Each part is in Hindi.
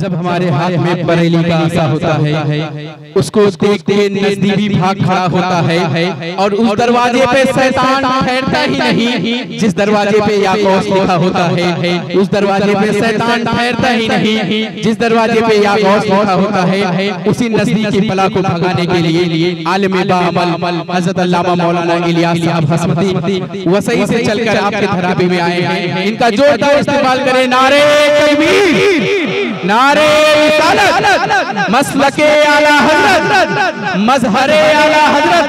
जब हमारे हाथ में बरेली का आसा होता है, उसको देखते नजदीकी भाग खड़ा होता है और उस दरवाजे पे शैतान ठहरता ही नहीं। जिस दरवाजे पे याकूस लिखा होता है उस दरवाजे पे शैतान ठहरता ही नहीं। जिस दरवाजे पे याकूस लिखा होता है उसी नजदीकी बला को भगाने के लिए आलिम बाअमल हज़रत अल्लामा मौलाना इलियास साहब हसमती वसई से चलकर आपके धराबे में आए हैं। इनका जोरदार इस्तेमाल करें। नारे तकबीर, नारे रिसालत, मसलके आला हजरत, मजहरे आला हजरत।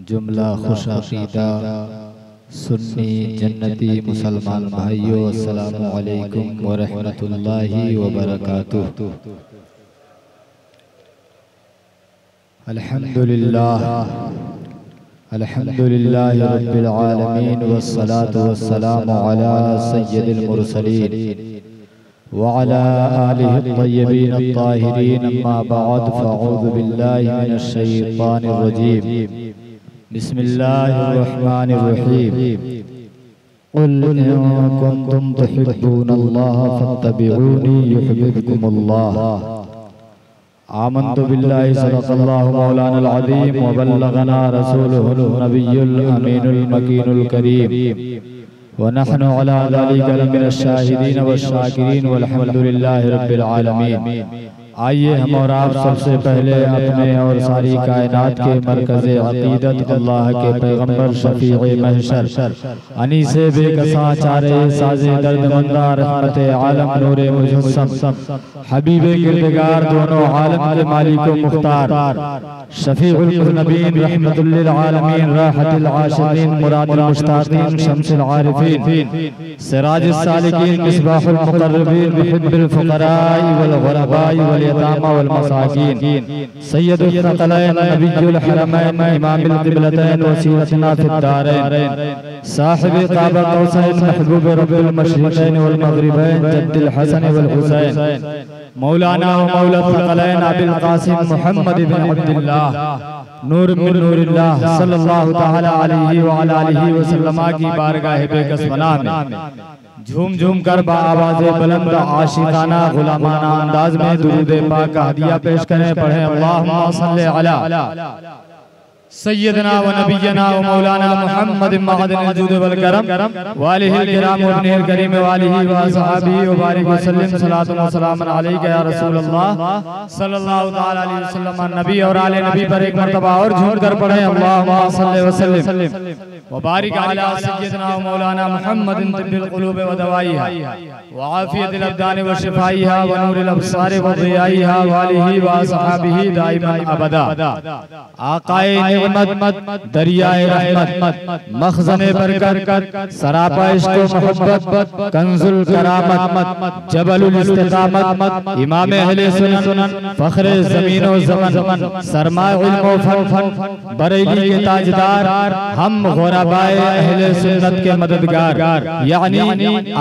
जुमला खुश अक़ीदा सुन्नी जन्नती मुसलमान भाइयों, अस्सलामु अलैकुम व रहमतुल्लाहि व बरकातुहू। अल्हम्दुलिल्लाह अल्हम्दुलिल्लाहि रब्बिल आलमीन वस्सलातु वस्सलामु अला सय्यिदिल मुरसलीन व अला आलिहि अत्तय्यबीन अत्ताहिरीन। अम्मा बअद फ़अऊज़ु बिल्लाहि मिनश शैतानिर रजीम। बिस्मिल्लाहिर रहमानिर रहीम। क़ुल इन कुन्तुम तुहिब्बूनल्लाह फत्तबिऊनी युहब्बिबकुमुल्लाह। आमन्तु बिल्लाहि सदक़ल्लाहु मौलानल अज़ीम व बल्लगना रसूलुहुन नबियुल अमीनुल मकीनुल करीम व नहनु अला ज़ालिका लमिनश शाहिदीन वश्शाकिरीन वल्हम्दुलिल्लाहि रब्बिल आलमीन। आइए हम और आप सबसे पहले अपने और सारी कायनात के मरकज़े अक़ीदत अल्लाह के पैगम्बर शफ़ीए महशर अनीसे बेकसा चारे साज़े दर्दमंदा रहमते आलम नूरे मुजस्सम हबीबे किरदगार दोनों आलम के मालिको मुख्तार शफ़ीउल मुज़नबीन रहमतुल लिल आलमीन राहतुल आशिकीन मुरादुल मुश्ताक़ीन शम्सुल आरिफ़ीन सिराजुस सालिकीन मिसबाहुल मुक़र्रबीन मुहिब्बुल फ़ुक़राई वल ग़ुरबाई वल यतामा वल मसाकीन सय्यदुल थक़लैन नबियुल हरमैन इमामुल क़िबलतैन वसीलतुना फ़िद दारैन साहिबे काबा कौसैन महबूब रब्बिल मशरिक़ैन वल मग़रिबैन जद्दुल हसन वल हुसैन मौलाना व मौला थक़लैन अबुल क़ासिम मुहम्मद बिन अब्दुल्लाह नूर मिन नूरिल्लाह सल्लल्लाहु तआला अलैहि व अला आलिहि व सल्लम की बारगाह बेकसमना में झूम झूम कर बाआवाज़े बुलंद आशिकाना गुलामाना अंदाज में दुरूद पाक का हदिया पेश करें। पढ़ें अल्लाहुम्मा सल्लि अला सय्यदना व नबियना व मौलाना मुहम्मद मअदनिल जूद वल करम व आलिहिल किराम व इब्निल करीम व आलिहि व असहाबिहि व बारिक व सल्लिम सलातु व सलामुन अलैका या रसूलल्लाह सल्लल्लाहु तआला अलैहि वसल्लम। नबी और आले नबी पर एक मर्तबा और झूम कर पढ़ें अल्लाहुम्मा सल्लि व सल्लिम व बारिक अला सय्यदना व मौलाना मुहम्मदिन तिब्बिल क़ुलूब व दवाइहा व आफियतिल अब्दान व शिफाइहा व नूरिल अब्सार व ज़ियाइहा व आलिहि व असहाबिहि दाइमन अबदा। आक़ाए निअमत दरियाए रहमत मखज़ने बरकत सरापा इश्क़ व मोहब्बत कंजुल करामत जबलुल इस्तिक़ामत इमाम अहले सुन्नत फ़ख्रे ज़मीन व ज़मन सरमाए इल्म व फन बरेली के ताजदार हम ग़ुरबाए अहले सुन्नत के मददगार यानी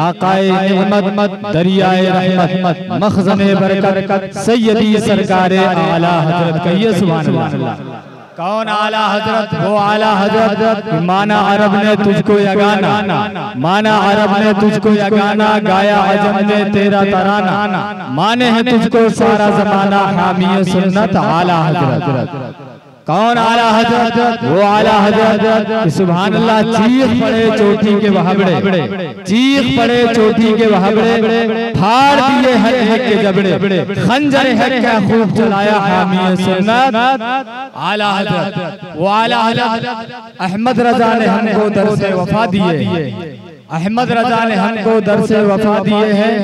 आक़ाए निअमत दरियाए रहमत मखज़ने बरकत सय्यदी सरकारे आला हज़रत। कहिए सुभान अल्लाह। कौन आला हजरत? वो आला हजरत माना अरब ने तुझको यगाना, माना अरब ने तुझको यगाना, गाया अजम ने तेरा तराना, माने है तुझको सारा जमाना हामी सुन्नत आला हजरत। कौन आला हजरत? वो आला हजरत सुभान अल्लाह। चीख पड़े चोटी के वहाबड़े, चीख पड़े चोटी के वहाबड़े, फाड़ दिए हक के जबड़े, खंजर हक का खूब चलाया हामी सुन्नत आला हजरत। वो आला हजरत अहमद रजा ने हमको दर्से वफा दिए, अहमद रजा ने हमको दर्से वफा दिए हैं,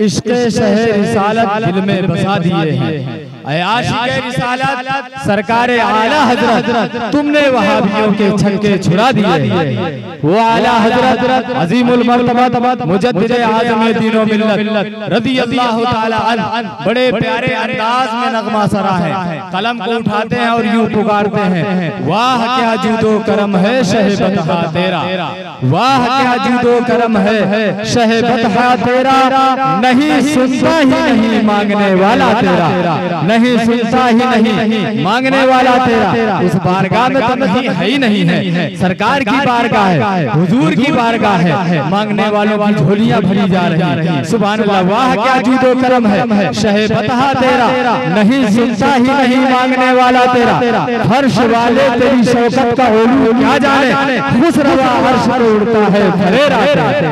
इश्क़े शहे रिसालत दिल में बसा दिए हैं। आशिक़े रिसालत सरकारे आला हजरत तुमने वहाबियों के छक्के छुड़ा दिए। वो आला हजरत अजीमुल मर्तबत मुजद्दिद आज़म दीन व मिल्लत रज़ियल्लाहु ताला अन्हु बड़े प्यारे अंदाज में नगमा सरा है। कलम को उठाते हैं और यूं पुकारते हैं, वाह क्या जूदो करम है शहे बतहा तेरा, वाह क्या जूदो करम है शहे बतहा तेरा, नहीं सुनता ही नहीं मांगने वाला तेरा, नहीं सुनता ही नहीं, मांगने वाला तेरा उस बारगाह में तो नहीं है ही नहीं है। सरकार की बारगाह है, हुजूर की बारगाह है, मांगने वालों की झोलियां भरी जा रही है। सुभान अल्लाह, वाह क्या जूदो करम है, शहे बतहा तेरा नहीं सुनता ही नहीं, मांगने वाला तेरा फर्श वाले तेरी शौकत का ओलू क्या जाने, खुश रवा अर्श पे उड़ता है फरेरा तेरा,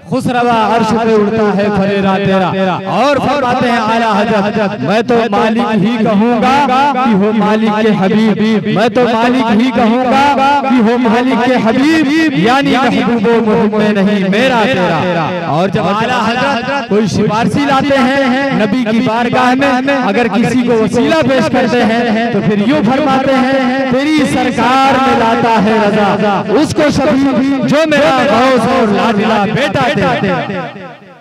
खुश रवा अर्श पे उड़ता है फरेरा तेरा। और फरमाते हैं आला हजरत, मैं तो मालिक ही कहूँगा कि हो मालिक के हबीब, मैं तो मालिक ही कहूँगा कि हो मालिक के हबीब, यानी महबूबो मुझ में नहीं मेरा तेरा। और जब आला हजरत कोई सिफारिशी लाते हैं नबी की बारगाह में, अगर किसी को वसीला पेश करते हैं तो फिर यूं फरमाते हैं तेरी सरकार में लाता है रजा उसको शफी जो मेरा गौस और लाडला बेटा तेरा।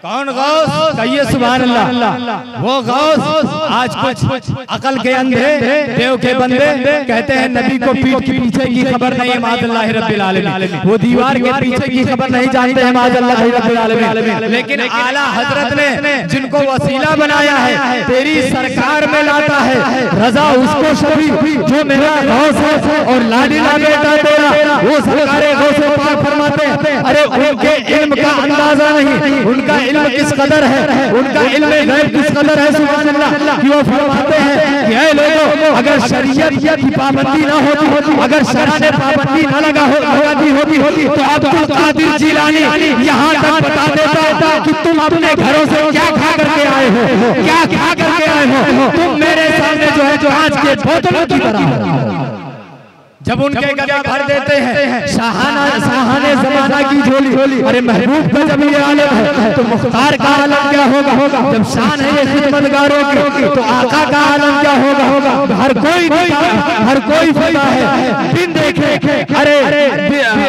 कौन गौस? कहिए सुभान अल्लाह। वो गौस आज कुछ अकल के अंधे देव के बंदे कहते हैं नबी को पीठ के पीछे की खबर नहीं है माज़अल्लाह रब्बिल आलमीन, वो दीवार के पीछे की खबर नहीं जानते हैं माज़अल्लाह रब्बिल आलमीन। लेकिन आला हजरत ने जिनको वसीला बनाया है तेरी सरकार में लाता है रजा उसको शफी जो मेरा गौस है और लाडला बेटा तेरा। वो सरकारे गौस पाक फरमाते हैं अरे उनके इल्म का अंदाजा नहीं, उनका इल्म किस कदर है, उनका इल्म गैब किस कदर है सुभान अल्लाह, कि वो फरमाते हैं कि ऐ लोगों अगर शरीयत की पाबंदी ना होती, अगर शरअ ने पाबंदी न लगाती होती तो अब्दुल कादिर जिलानी यहाँ तक बता देता कि तुम अपने घरों से क्या खा करके आए हो, क्या खा करके आए हो, तुम मेरे सामने जो है जो आज के बोतलों की तरह। जब उनके गला भर देते हैं शाहाने ज़माना की झोली, अरे महबूब का जब ये आलम है तो मुख्तार का आलम क्या होगा, जब शान है ये खिदमतगारों की तो आका का आलम क्या होगा। हर कोई फिदा है बिन देखे, अरे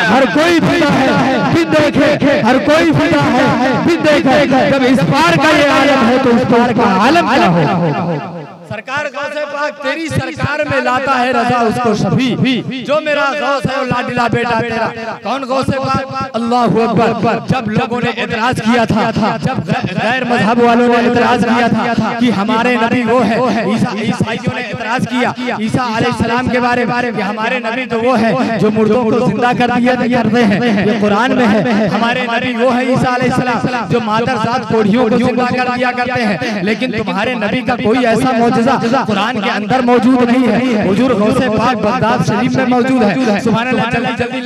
हर कोई फिदा है बिन देखे, हर कोई फिदा है बिन देखे। जब इस पार का ये आलम है तो उस पार का आलम क्या होगा। सरकार गौसे पाक तेरी सरकार में लाता है रजा उसको शफी जो मेरा गौस है और लाडला बेटा तेरा। कौन गौसे पाक? अल्लाहु अकबर। जब लोगों ने एतराज किया था, जब गैर मजहब वालों ने एतराज किया था कि हमारे नबी वो है, ईसाइयों ने एतराज किया ईसा अलैहिस्सलाम के बारे में कि हमारे नबी तो वो है जो मुर्दों को जिंदा कर दिया करते हैं, ये कुरान में है। हमारे नबी वो है ईसा अलैहिस्सलाम जो मादरजात कोढ़ियों को जिंदा कर दिया करते हैं, लेकिन तुम्हारे नबी का कोई ऐसा मौजूदा कुरान के अंदर मौजूद नहीं है। हुजूर गौसे पाक बगदाद शरीफ में मौजूद है। सुभान अल्लाह। जल्दी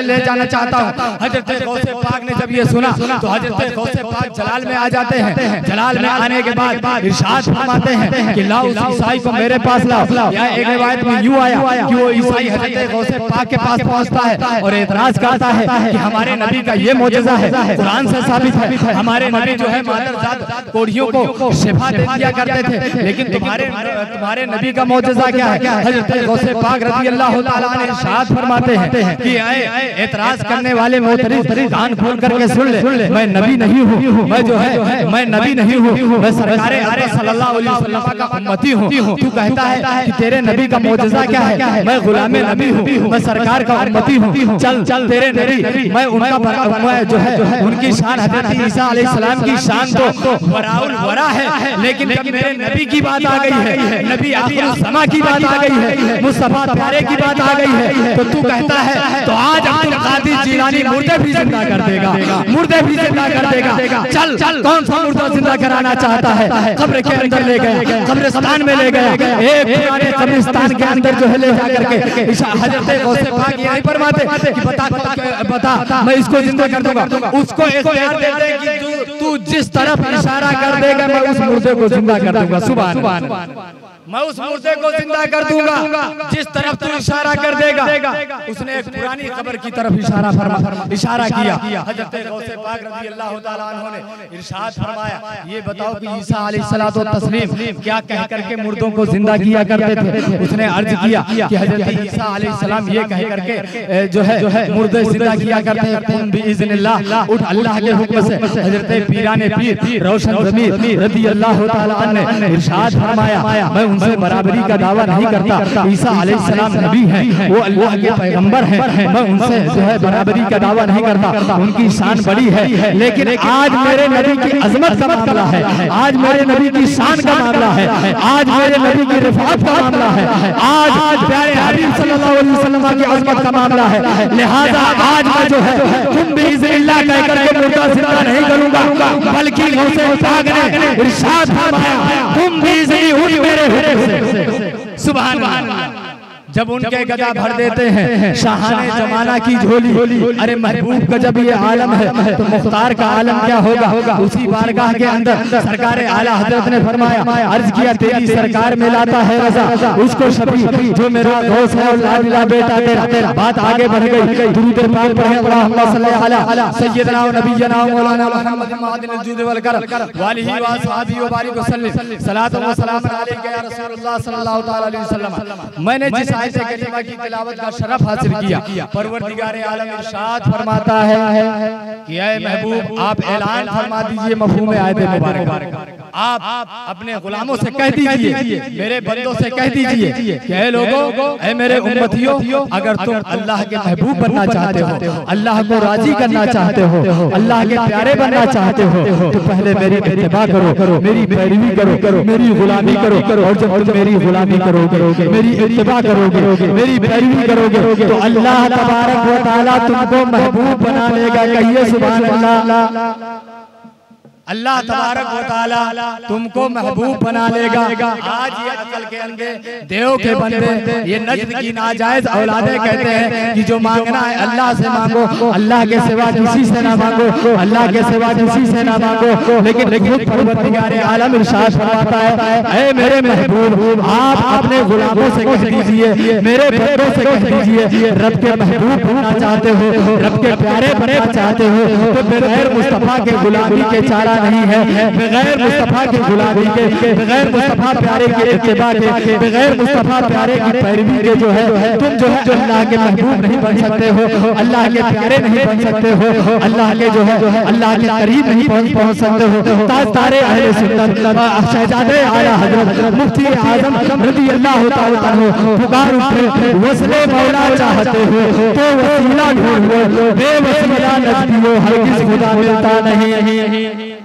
ले जाना चाहता हूँ। हजरत गौसे पाक ने जब ये सुना तो हजरत गौसे पाक जलाल में आ जाते हैं। जलाल में आने के बाद इरशाद फरमाते हैं कि लाओ उस ईसाई को मेरे पास लाओ। या एक रिवायत में यूं आया कि वो ईसाई हजरत गौसे पाक के पास पहुंचता है और एतराज करता है कि हमारे नबी का ये मौजज़ा है, कुरान से साबित है। हमारे नबी जो है मादरजात कोढ़ियों को शिफा दे दिया करते थे, लेकिन तुम्हारे नबी का मौजज़ा क्या है? हज़रत गौसे पाक रज़ी अल्लाह तआला अन्हु इरशाद फरमाते हैं कि एतराज करने वाले मोहतरम कान खोल करके सुन ले, मैं नबी नहीं हूँ, मैं जो है मैं नबी नहीं हूँ, मैं सरकारे आदम सल्लल्लाहु अलैहि वसल्लम का उम्मती हूँ। तू कहता है कि तेरे नबी का मौजज़ा क्या है? मैं गुलामे नबी हूँ, मैं सरकार का उम्मती हूँ। चल तेरे नबी मैं उनका जो है उनकी शान हज़रत ईसा अलैहिस्सलाम की शान तो वराउल वरा है, लेकिन जब मेरे नबी की बात आ गई है, नबी आखिर समा की बात आ गई है, मुस्तफा प्यारे की बात आ गई है, तो तू कहता है तो आज अब्दुल कादिर जिलानी मुर्दे भी जिंदा कर देगा, मुर्दे भी जिंदा कर देगा। चल कौन सा मुर्दा जिंदा कराना चाहता है? कब्र के अंदर ले गया, कब्रिस्तान में ले गया, एक पुराने कब्रिस्तान के अंदर जो है ले जाकर के हजरत गौसे पाक यहीं फरमाते कि बता मैं इसको जिंदा कर दूंगा। उसको इख्तियार दे दे कि तू जिस तरफ इशारा कर देगा मैं उस मुर्दे को जिंदा कर दूंगा। सुभान मैं उस मुर्दे को जिंदा कर दूंगा जिस तरफ तू इशारा कर देगा। उसने एक पुरानी कब्र की तरफ इशारा किया। हजरत गौसे पाक रज़ी अल्लाह तआला अन्हु ने इरशाद फरमाया, ये बताओ कि ईसा अलैहिस्सलातु तस्लीम क्या कह करके मुर्दों को जिंदा किया करते थे? उसने अर्ज किया कि हजरत ईसा अलैहिस्सलाम ये कह करके जो है मुर्दे जिंदा किया करते हैं, कुन बिइज़्निल्लाह, उठ अल्लाह के हुक्म से। हजरत पीराने पीर रोशन ज़मीर रज़ी अल्लाह तआला अन्हु ने इरशाद फरमाया, मैं उनसे बराबरी का दावा नहीं करता। ईसा अलैहिस्सलाम नबी हैं, वो अल्लाह के पैगंबर हैं, मैं उनसे जो है बराबरी का दावा नहीं करता। उनकी शान बड़ी है, लेकिन आज मेरे नबी की अजमत का मामला है, आज मेरे नबी की शान का मामला है, आज मेरे नबी की रिफात का मामला है, आज प्यारे हबीब सल्लल्लाहु अलैहि वसल्लम की अजमत का मामला है। लिहाजा आज मैं जो है तुम भी इज़्ज़िल्लाह कह करके मुर्दा जिंदा नहीं करूंगा, बल्कि गौसे पाक ने इरशाद फरमाया तुम भी इज़्ज़िल्लाह उठ मेरे हुक्म से। सुभान अल्लाह। जब उनके गदा भर देते हैं शाहाने जमाना की झोली, अरे महबूब का जब ये आलम है तो मुख्तार का आलम क्या होगा। उसी बारगाह के अंदर सरकार आला हजरत ने फरमाया, अर्ज किया तेरी सरकार में लाता है रजा उसको शफी जो मेरा दोस्त है और लाडला बेटा तेरा। बात आगे बढ़ गई, दुरूद पाक पढ़े अल्लाहुम्मा सल्ली अला सय्यदना व नबियना मौलाना मुहम्मद मअदिल जुद वल करम वालिही व असहाबी व बारिक वसल्लम सलातु व सलाम अलैका या रसूलुल्लाह सल्लल्लाहु तआला अलैहि वसल्लम। मैंने जिस आयत करीमा की तिलावत का शरफ हासिल किया, परवरदिगार आलम इरशाद फरमाता है कि ऐ महबूब आप ऐलान फरमा दीजिए मफ़हूम आयत मुबारक, आप अपने गुलामों से कह दीजिए, मेरे बंदों से कह दीजिए कि ऐ लोगों, ऐ मेरे उम्मतियों, अगर तुम अल्लाह के महबूब बनना चाहते हो, अल्लाह को राजी करना चाहते हो, अल्लाह के प्यारे बनना चाहते हो, तो पहले मेरी इत्तिबा करो, मेरी पैरवी करो, मेरी गुलामी करो। और जब तुम मेरी गुलामी करोगे, मेरी इत्तिबा करोगे, मेरी पैरवी करोगे, तो अल्लाह तबारक व तआला तुमको महबूब बना लेगा। कहिए सुभान अल्लाह। अल्लाह तबारक व तआला तुमको महबूब बना लेगा। आज ये अकल के अंधे देव के बंदे ये नज्द की नाजायज औलादे कहते हैं कि जो मांगना है अल्लाह से मांगो, अल्लाह के सिवा किसी से ना मांगो, अल्लाह के सिवा किसी से ना मांगो। लेकिन परवरदिगार आलम इरशाद फरमाता है, ऐ मेरे महबूब आप अपने गुलामों से कह दीजिए, मेरे बंदों से कह दीजिए, रब के महबूब बनना चाहते हो, रब के प्यारे बनना चाहते हो, तो बगैर मुस्तफा के गुलामी के चारा नहीं है, बगैर मुस्तफा की गुलामी के, बगैर मुस्तफा प्यारे के इत्तिबा के, बगैर मुस्तफा प्यारे की पैरवी के जो है तुम जो है अल्लाह के महबूब नहीं बन सकते हो, अल्लाह के प्यारे नहीं बन सकते हो, अल्लाह के जो है अल्लाह के करीब नहीं पहुंच सकते हो। तारे अहले सुन्नत शहजादे आला हजरत मुफ्ती आजम रज़ी अल्लाह तआला अन्हु पुकार उठे, वसले मौला चाहते हो तो वसीला ढूंढो, बेवसीला नजदीओ हरगिज़ खुदा मिलता नहीं।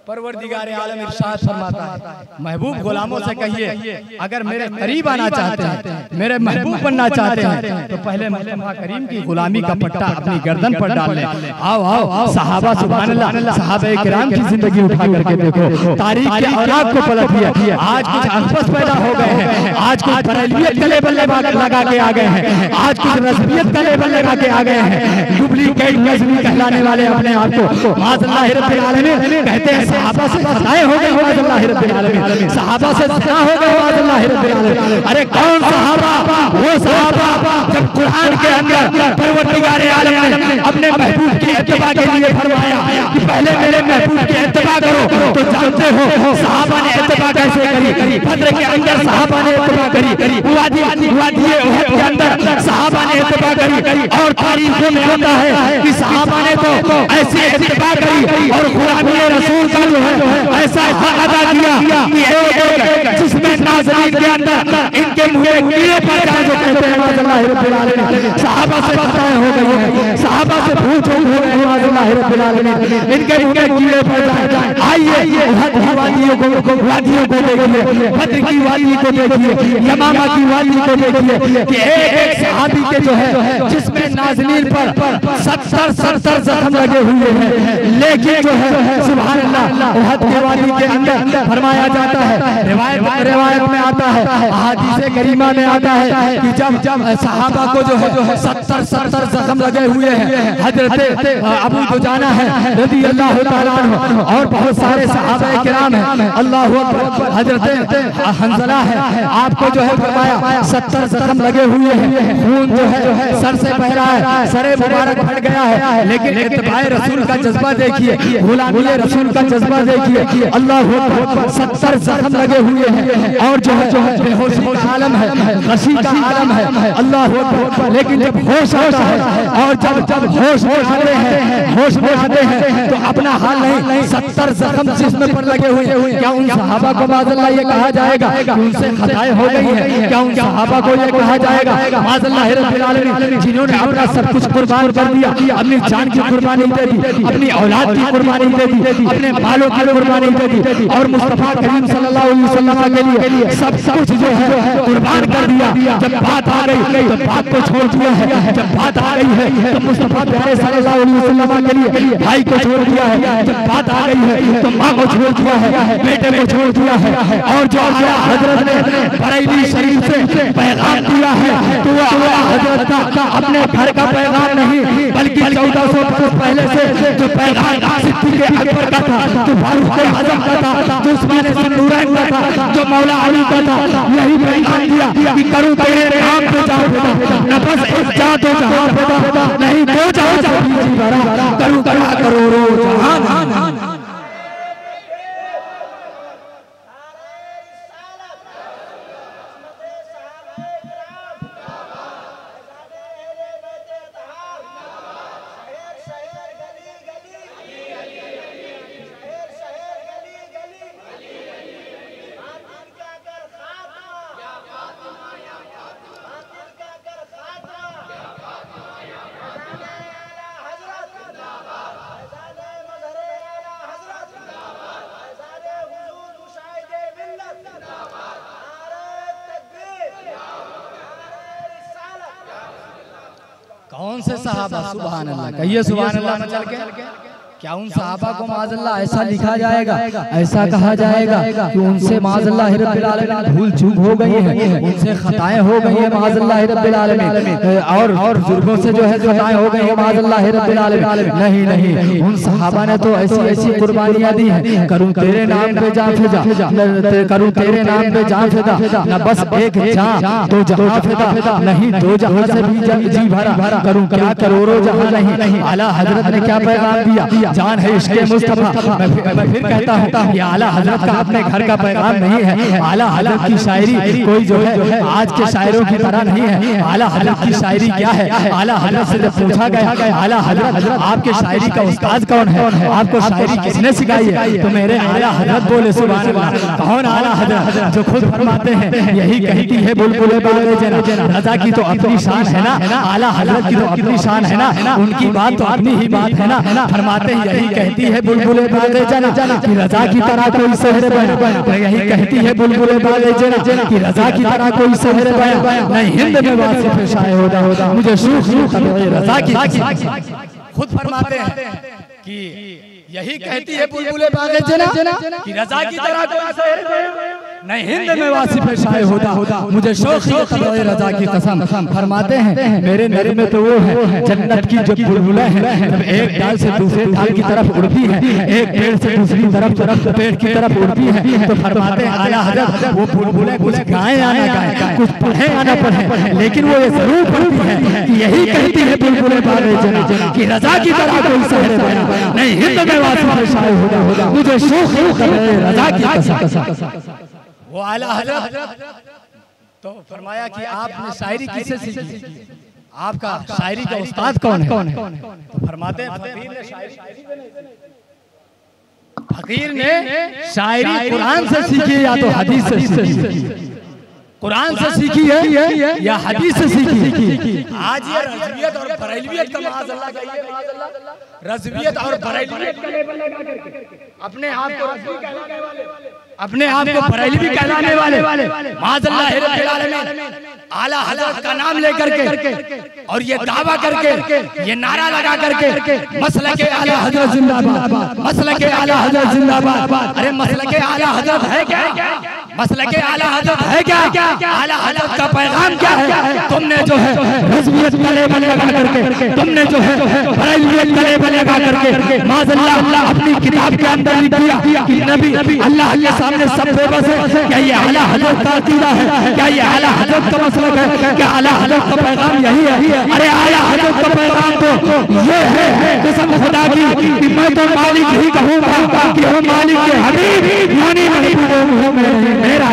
परवरदिगार आलम इरशाद फरमाता है, महबूब गुलामों से कहिए अगर मेरे करीब आना चाहते हैं, मेरे महबूब बनना चाहते हैं, तो पहले मुस्तफा करीम की गुलामी का पट्टा अपनी गर्दन पर डाल लें। आओ आओ सहाबा सुभान अल्लाह, सहाबा किराम की जिंदगी उठा करके देखो, तारीख के औलाद को पलट दिया। आज कुछ अनपस पैदा हो गए हैं, आज कुछ बरेलवियत का लेबल लगा के आ गए हैं, आज कुछ रज़वियत का लेबल लगा के आ गए हैं, डुप्लीकेट नज़मी कहलाने वाले अपने आप को माज़अल्लाह रब्बिल आलमीन कहते हैं। सहाबा से खताएं हो गई माज़अल्लाह रब्बिल आलमीन, सहाबा से ज़ना हो गई माज़अल्लाह रब्बिल आलमीन। अरे कौन सहाबा? वो सहाबा जब कुरान के अंदर परवरदिगार आलम ने अपने महबूब की इत्तिबा के लिए फरमाया कि पहले मेरे महबूब की इत्तिबा करो, तो जानते हो सहाबा ने इत्तिबा कैसे करी? बद्र के अंदर सहाबा ने इत्तिबा करी, वादी उहद के अंदर सहाबा ने इत्तिबा करी, और तारीखों में आता है कि सहाबा ने तो ऐसी इत्तिबा करी और गुलामी रसूल का जो है ऐसा अदा किया कि एक जिसमें नाज़रीन के अंदर इनके मुंह कीड़े पड़ जाए, जो कहते हैं माज़अल्लाह रब्बिल आलमीन। सहाबा से खताएं हो गई हैं, सहाबा से भूल चूक हो गई माज़अल्लाह रब्बिल आलमीन, इनके मुंह कीड़े पड़ जाए। आइए उहद की वादियों को देखिए, बद्र की वादी को देखिए, यमामा की वादी को देखिए कि एक सहाबी के जो है जिसमें नाज़रीन पर 70 जख्म लगे हुए हैं, लेकिन जो है सुभान अल्लाह उहद की वादी के अंदर फरमाया जाता है, रिवायत में आता है, अहादीस करीमा में आता है कि जब सहाबा को जो है 70 जख्म लगे हुए हैं, हजरत अबू दुजाना है रज़ी अल्लाह तआला अन्हु और बहुत सारे सहाबा किराम हैं, अल्लाहु अकबर, हजरत हंज़ला है, आपको जो है फरमाया 70 जख्म लगे हुए हैं, खून जो है सर से बह रहा है, सरे मुबारक फट गया है, लेकिन इत्तिबाए रसूल का जज्बा देखिए, गुलामी रसूल का जज्बा देखिए, अल्लाहु अकबर, 70 जख्म लगे हुए हैं और जो है बेहोशी का आलम है, गशी का आलम है, अल्लाहु अकबर। लेकिन जब होश आता है और जब होश में आते हैं तो तो अपना हाल नहीं, 70 जख्म जिस्म पर लगे हुए हैं। क्या उन सहाबा को माज़अल्लाह ये कहा जाएगा कि उनसे खताएं हो गई है? क्या उन सहाबा को ये कहा जाएगा माज़अल्लाह रब्बिल आलमीन जिन्होंने अपना सब कुछ कुर्बान कर दिया, अपनी जान की कुर्बानी दे दी, अपनी औलाद की कुर्बानी दे दी, अपने बालों की कुर्बानी दे दी और मुस्तफा करीम सल्लल्लाहु अलैहि वसल्लम के लिए सब कुछ जो है कुर्बान कर दिया। जब बात आ गई तो बात को छोड़ दिया है, जब बात आ गई है तो मुस्तफा प्यारे सल्लल्लाहु अलैहि वसल्लम के लिए भाई को छोड़ दिया है, जब बात आ गई है तो माँ को छोड़ दिया है, बेटे को छोड़ दिया है। और जो आला हजरत ने बरेली शरीफ से पैगाम दिया है तो वो आला हजरत का अपने घर का पैगाम नहीं बल्कि 1400 बरस पहले से जो पैगाम सिद्दीक़ अकबर का था, जो फारूक आज़म का था, जो उस्मान ज़ुन्नूरैन का था, जो मौला अली का था, यही पैगाम दिया कि करूं तेरे नाम पे जाओ न बस एक जा दो जहां पे नहीं दो जहां से भी भरा करूं करोड़ों जहान। कौन से सहाबा? सुभान अल्लाह, कहिए सुभान अल्लाह में चल के। क्या उन सहाबा को माज़अल्लाह ऐसा लिखा जाएगा, ऐसा कहा जाएगा कि उनसे माज़अल्लाह रब्बिल आलमीन भूल चूक हो गई है, उनसे खताएं हो गई है माज़अल्लाह रब्बिल आलमीन, और बुजुर्गों से जो है खताएं हो गई है माज़अल्लाह रब्बिल आलमीन? नहीं, उन सहाबा ने तो ऐसी ऐसी कुर्बानियां दी हैं, करूं तेरे नाम पे जान फिदा, करूं तेरे नाम पे जान फिदा, न बस एक जान दो जहां फिदा, नहीं दो जहां से भी जी भरा, करूं क्या करोड़ों जहां नहीं। आला हजरत ने क्या पैगाम दिया? जान है इश्क़ मुस्तफा। मैं फिर कहता हूँ ये आला हजरत का अपने घर का पैगाम नहीं है। आला हजरत की शायरी कोई जो है आज के शायरों की तरह नहीं है। आला हजरत की शायरी क्या है? आला हजरत से जब पूछा गया आला हजरत आपके शायरी का उस्ताद कौन है, आपको शायरी किसने सिखाई है, तो मेरे आला हजरत बोले सुभान अल्लाह। कौन आला हजरत? जो खुद फरमाते हैं यही कहती है बुलबुल बाग़े जना, रज़ा की तो अपनी शान है ना, आला हजरत की तो अपनी शान है ना, उनकी बात तो अपनी ही बात है ना। फरमाते यही कहती है बुलबुल बाग़े जना कि रज़ा की तरह कोई शहर बया, यही कहती है बुलबुल बाग़े जना कि रज़ा की तरह कोई शहर बया, नहीं हिंद में वासिफ़ शाये होदा मुझे शूख रज़ा की। खुद फरमाते हैं कि यही कहती है बुलबुल बाग़े जना कि रज़ा की तरह कोई शहर बया, नहीं हिंद में वासिफ़ शाये होदा मुझे शौक़ रज़ा की कसम। फरमाते हैं मेरे नर में तो वो है जन्नत की जो बुलबुलें हैं, जब एक डाल से दूसरे डाल की तरफ उड़ती है, एक पेड़ से दूसरी तरफ पेड़ की तरफ उड़ती है, तो फरमाते हैं आला हज़रत वो बुलबुलें कुछ गाएं या ना गाएं, कुछ पढ़े या ना पढ़े, लेकिन वो ये जरूर पढ़ती है कि यही कहती है बुलबुल बाग़े जना कि रज़ा की तरह कोई शहर बया, नहीं हिंद में वासिफ़ शाये होदा मुझे शौक़ रज़ा की कसम। वो आला हज़रत तो फरमाया कि आपने शायरी किससे सीखी, आपका शायरी का उस्ताद कौन है? तो फरमाते हैं फकीर ने शायरी कुरान से सीखी या तो हदीस से सीखी। कुरान से सीखी है या हदीस से सीखी? आज ये रज़वियत और बरेलवियत का माज़अल्लाह रज़वियत और बरेलवियत का लेबल लगा करके अपने आप को रज़वी कहलाने वाले, अपने आप को बरेलवी कहलाने वाले माज़अल्लाह रब्बिल आलमीन आला हज़रत का नाम लेकर के और ये दावा करके ये नारा लगा करके मसलके आला हज़रत जिंदाबाद, मसलके आला हज़रत जिंदाबाद। अरे मसलके आला हज़रत है क्या? मसलके आला हज़रत है क्या? आला हज़रत का पैगाम क्या है? तुमने जो है रज़वियत का लेबल लगा करके, तुमने जो है बरेलवियत का लेबल लगा करके माज़अल्लाह अपनी किताब के अंदर लिख दिया कि नबी अल्लाह के सामने सब बेबस है। क्या ये आला हज़रत का अकीदा है? क्या ये आला हज़रत का मसलक है? क्या आला हज़रत का पैगाम यही है? अरे आला हज़रत का पैगाम तो ये है कसम खुदा की कि मैं तो मालिक ही कहूँगा कि वो मालिक के हबीब यानी नहीं मेरा।